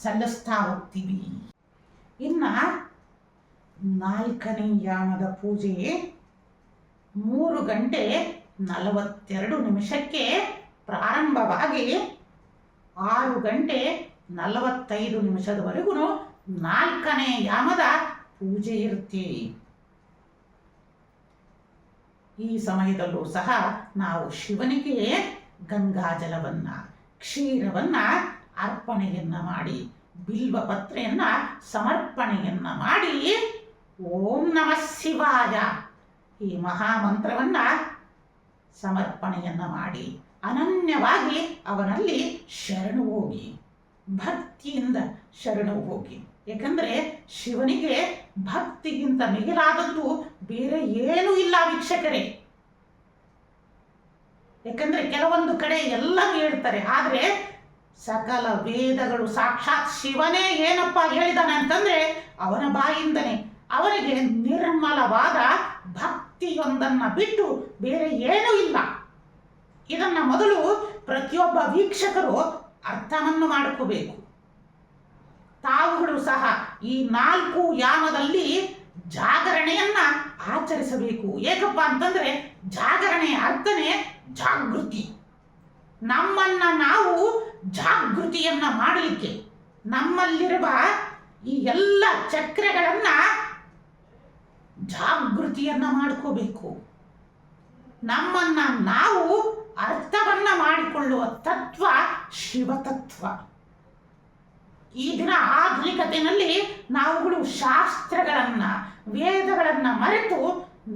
ಸಲ್ಲಿಸ್ತಾ ಹೋಗ್ತೀವಿ. ಇನ್ನ 4ನೇ ಯಾಮದ ಪೂಜೆ 3:42 ಪ್ರಾರಂಭವಾಗಿ 6:45 4ನೇ ಯಾಮದ ಪೂಜೆ ಇರುತ್ತೆ. ಈ ಸಮಯದಲ್ಲೂ ಸಹ ನಾವು ಶಿವನಿಗೆ ಗಂಗಾಜಲವನ್ನ, ಕ್ಷೀರವನ್ನ ಅರ್ಪಣೆಯನ್ನ ಮಾಡಿ, ಬಿಲ್ವ ಪತ್ರೆಯನ್ನ ಸಮರ್ಪಣೆಯನ್ನ ಮಾಡಿ ಓಂ ನಮಃ ಶಿವಾಯ ಈ ಮಹಾಮಂತ್ರವನ್ನ ಸಮರ್ಪಣೆಯನ್ನ ಮಾಡಿ ಅನನ್ಯವಾಗಿ ಅವನಲ್ಲಿ ಶರಣು ಹೋಗಿ, ಭಕ್ತಿಯಿಂದ ಶರಣು ಹೋಗಿ. ಯಾಕಂದ್ರೆ ಶಿವನಿಗೆ ಭಕ್ತಿಗಿಂತ ಮಿಗಿಲಾದದ್ದು ಬೇರೆ ಏನೂ ಇಲ್ಲ ವೀಕ್ಷಕರೇ. ಯಾಕಂದ್ರೆ ಕೆಲವೊಂದು ಕಡೆ ಎಲ್ಲ ಹೇಳ್ತಾರೆ, ಆದರೆ ಸಕಲ ವೇದಗಳು ಸಾಕ್ಷಾತ್ ಶಿವನೇ ಏನಪ್ಪ ಹೇಳಿದಾನೆ ಅಂತಂದ್ರೆ ಅವನ ಬಾಯಿಂದನೇ. ಅವನಿಗೆ ನಿರ್ಮಲವಾದ ಭಕ್ತಿಯೊಂದನ್ನ ಬಿಟ್ಟು ಬೇರೆ ಏನೂ ಇಲ್ಲ. ಇದನ್ನ ಮೊದಲು ಪ್ರತಿಯೊಬ್ಬ ವೀಕ್ಷಕರು ಅರ್ಥವನ್ನು ಮಾಡ್ಕೋಬೇಕು. ತಾವುಗಳು ಸಹ ಈ 4 ಯಾಮದಲ್ಲಿ ಜಾಗರಣೆಯನ್ನ ಆಚರಿಸಬೇಕು. ಏಕಪ್ಪ ಅಂತಂದ್ರೆ ಜಾಗರಣೆಯ ಅರ್ಥನೇ ಜಾಗೃತಿ. ನಮ್ಮನ್ನ ನಾವು ಜಾಗೃತಿಯನ್ನ ಮಾಡಲಿಕ್ಕೆ ನಮ್ಮಲ್ಲಿರುವ ಈ ಎಲ್ಲ ಚಕ್ರಗಳನ್ನ ಜಾಗೃತಿಯನ್ನ ಮಾಡ್ಕೋಬೇಕು. ನಮ್ಮನ್ನ ನಾವು ಅರ್ಥವನ್ನ ಮಾಡಿಕೊಳ್ಳುವ ತತ್ವ ಶಿವತತ್ವ. ಈ ದಿನ ಆಧುನಿಕತೆಯಲ್ಲಿ ನಾವುಗಳು ಶಾಸ್ತ್ರಗಳನ್ನ, ವೇದಗಳನ್ನ ಮರೆತು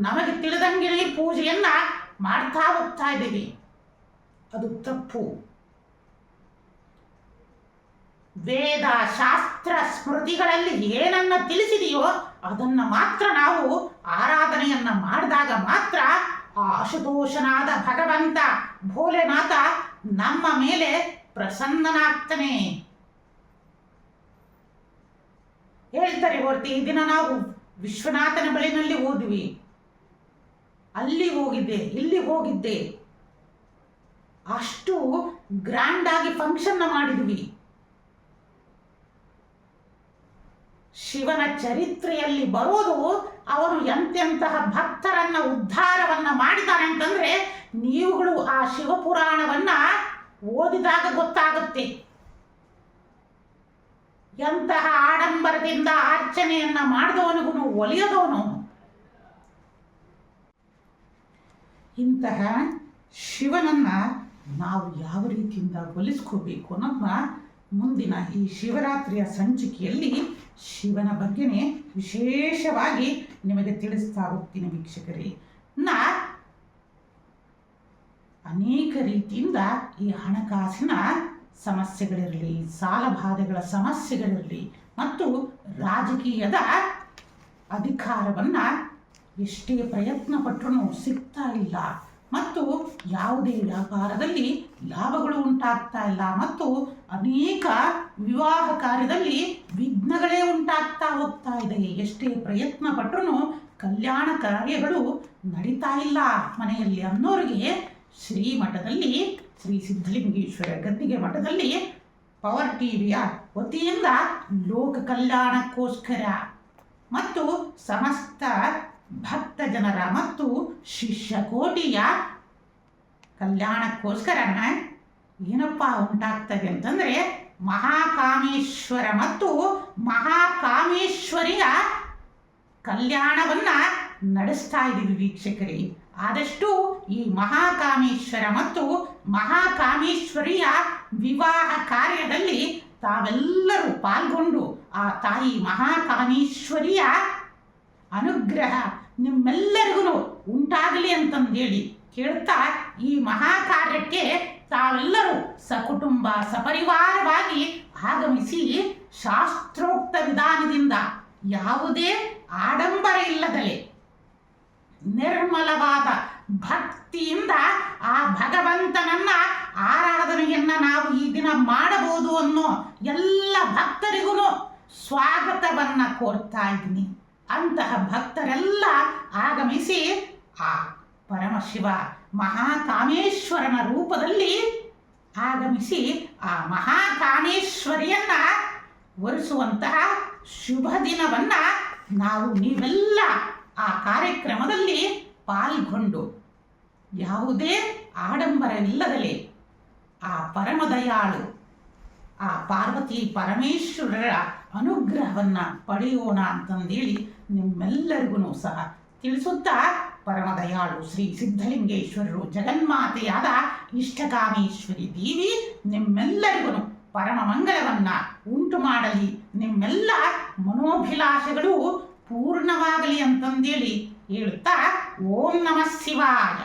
ನಮಗೆ ತಿಳಿದಂಗೆ ಪೂಜೆಯನ್ನ ಮಾಡ್ತಾ ಹೋಗ್ತಾ ಇದ್ದೀವಿ. ಅದು ತಪ್ಪು. ವೇದ ಶಾಸ್ತ್ರ ಸ್ಮೃತಿಗಳಲ್ಲಿ ಏನನ್ನ ತಿಳಿಸಿದೆಯೋ ಅದನ್ನ ಮಾತ್ರ ನಾವು ಆರಾಧನೆಯನ್ನ ಮಾಡಿದಾಗ ಮಾತ್ರ ಆ ಅಶುತೋಷನಾದ ಭಗವಂತ ಭೋಲೆನಾಥ ನಮ್ಮ ಮೇಲೆ ಪ್ರಸನ್ನನಾಗ್ತಾನೆ. ಹೇಳ್ತಾರೆ ಹೊರತು ಈ ದಿನ ನಾವು ವಿಶ್ವನಾಥನ ಬಳಿನಲ್ಲಿ ಹೋದ್ವಿ, ಅಲ್ಲಿ ಹೋಗಿದ್ದೆ, ಇಲ್ಲಿ ಹೋಗಿದ್ದೆ, ಅಷ್ಟು ಗ್ರ್ಯಾಂಡ್ ಆಗಿ ಫಂಕ್ಷನ್ ಮಾಡಿದ್ವಿ. ಶಿವನ ಚರಿತ್ರೆಯಲ್ಲಿ ಬರೋದು ಅವನು ಎಂತೆಂತಹ ಭಕ್ತರನ್ನ ಉದ್ಧಾರವನ್ನ ಮಾಡಿದ್ದಾನೆ ಅಂತಂದ್ರೆ ನೀವುಗಳು ಆ ಶಿವಪುರಾಣವನ್ನ ಓದಿದಾಗ ಗೊತ್ತಾಗುತ್ತೆ. ಎಂತಹ ಆಡಂಬರದಿಂದ ಅರ್ಚನೆಯನ್ನ ಮಾಡಿದವನಿಗೂ ಒಲಿಯದವನು. ಇಂತಹ ಶಿವನನ್ನ ನಾವು ಯಾವ ರೀತಿಯಿಂದ ಒಲಿಸ್ಕೋಬೇಕು ಅನ್ನೋದನ್ನ ಮುಂದಿನ ಈ ಶಿವರಾತ್ರಿಯ ಸಂಚಿಕೆಯಲ್ಲಿ ಶಿವನ ಬಗ್ಗೆನೇ ವಿಶೇಷವಾಗಿ ನಿಮಗೆ ತಿಳಿಸ್ತಾ ಹೋಗ್ತೀನಿ ವೀಕ್ಷಕರೇ. ಅನೇಕ ರೀತಿಯಿಂದ ಈ ಹಣಕಾಸಿನ ಸಮಸ್ಯೆಗಳಿರಲಿ, ಸಾಲಬಾಧೆಗಳ ಸಮಸ್ಯೆಗಳಿರಲಿ ಮತ್ತು ರಾಜಕೀಯದ ಅಧಿಕಾರವನ್ನ ಎಷ್ಟೇ ಪ್ರಯತ್ನ ಪಟ್ಟರೂ ಸಿಗ್ತಾ ಇಲ್ಲ ಮತ್ತು ಯಾವುದೇ ವ್ಯಾಪಾರದಲ್ಲಿ ಲಾಭಗಳು ಉಂಟಾಗ್ತಾ ಇಲ್ಲ ಮತ್ತು ಅನೇಕ ವಿವಾಹ ಕಾರ್ಯದಲ್ಲಿ ವಿಘ್ನಗಳೇ ಉಂಟಾಗ್ತಾ ಹೋಗ್ತಾ ಇದೆ. ಎಷ್ಟೇ ಪ್ರಯತ್ನ ಪಟ್ಟರೂ ಕಲ್ಯಾಣ ಕಾರ್ಯಗಳು ನಡೀತಾ ಇಲ್ಲ ಮನೆಯಲ್ಲಿ ಅನ್ನೋರಿಗೆ ಶ್ರೀಮಠದಲ್ಲಿ, ಶ್ರೀ ಸಿದ್ಧಲಿಂಗೇಶ್ವರ ಗದ್ದಿಗೆ ಮಠದಲ್ಲಿ ಪವರ್ ಟಿವಿಯ ವತಿಯಿಂದ ಲೋಕ ಕಲ್ಯಾಣಕ್ಕೋಸ್ಕರ ಮತ್ತು ಸಮಸ್ತ ಭಕ್ತ ಜನರ ಮತ್ತು ಶಿಷ್ಯ ಕೋಟಿಯ ಕಲ್ಯಾಣಕ್ಕೋಸ್ಕರ ಏನಪ್ಪ ಉಂಟಾಗ್ತದೆ ಅಂತಂದರೆ ಮಹಾಕಾಮೇಶ್ವರ ಮತ್ತು ಮಹಾಕಾಮೇಶ್ವರಿಯ ಕಲ್ಯಾಣವನ್ನು ನಡೆಸ್ತಾ ಇದ್ದೀವಿ ವೀಕ್ಷಕರೇ. ಆದಷ್ಟು ಈ ಮಹಾಕಾಮೇಶ್ವರ ಮತ್ತು ಮಹಾಕಾಮೇಶ್ವರಿಯ ವಿವಾಹ ಕಾರ್ಯದಲ್ಲಿ ತಾವೆಲ್ಲರೂ ಪಾಲ್ಗೊಂಡು ಆ ತಾಯಿ ಮಹಾಕಾಮೇಶ್ವರಿಯ ಅನುಗ್ರಹ ನಿಮ್ಮೆಲ್ಲರಿಗೂ ಉಂಟಾಗಲಿ ಅಂತಂದೇಳಿ ಕೇಳ್ತಾ ಈ ಮಹಾಕಾರ್ಯಕ್ಕೆ ತಾವೆಲ್ಲರೂ ಸಕುಟುಂಬ ಸಪರಿವಾರವಾಗಿ ಆಗಮಿಸಿ ಶಾಸ್ತ್ರೋಕ್ತ ವಿಧಾನದಿಂದ ಯಾವುದೇ ಆಡಂಬರ ಇಲ್ಲದಲೆ ನಿರ್ಮಲವಾದ ಭಕ್ತಿಯಿಂದ ಆ ಭಗವಂತನನ್ನ ಆರಾಧನೆಯನ್ನ ನಾವು ಈ ದಿನ ಮಾಡಬಹುದು ಅನ್ನೋ ಎಲ್ಲ ಭಕ್ತರಿಗೂ ಸ್ವಾಗತವನ್ನ ಕೋರ್ತಾ ಇದ್ದೀನಿ. ಅಂತಹ ಭಕ್ತರೆಲ್ಲ ಆಗಮಿಸಿ ಆ ಪರಮಶಿವ ಮಹಾಕಾಮೇಶ್ವರನ ರೂಪದಲ್ಲಿ ಆಗಮಿಸಿ ಆ ಮಹಾಕಾಮೇಶ್ವರಿಯನ್ನ ವರಿಸುವಂತಹ ಶುಭ ದಿನವನ್ನ ನಾವು ನೀವೆಲ್ಲ ಆ ಕಾರ್ಯಕ್ರಮದಲ್ಲಿ ಪಾಲ್ಗೊಂಡು ಯಾವುದೇ ಆಡಂಬರವಿಲ್ಲದಲೇ ಆ ಪರಮದಯಾಳು ಆ ಪಾರ್ವತಿ ಪರಮೇಶ್ವರರ ಅನುಗ್ರಹವನ್ನು ಪಡೆಯೋಣ ಅಂತಂದೇಳಿ ನಿಮ್ಮೆಲ್ಲರಿಗೂ ಸಹ ತಿಳಿಸುತ್ತಾ, ಪರಮದಯಾಳು ಶ್ರೀ ಸಿದ್ಧಲಿಂಗೇಶ್ವರರು ಜಗನ್ಮಾತೆಯಾದ ಇಷ್ಟಕಾಮೇಶ್ವರಿ ದೇವಿ ನಿಮ್ಮೆಲ್ಲರಿಗೂ ಪರಮ ಮಂಗಳವನ್ನು ಉಂಟು ಮಾಡಲಿ, ನಿಮ್ಮೆಲ್ಲ ಮನೋಭಿಲಾಷೆಗಳು ಪೂರ್ಣವಾಗಲಿ ಅಂತಂದೇಳಿ ಹೇಳುತ್ತಾ ಓಂ ನಮಃ ಶಿವಾಯ.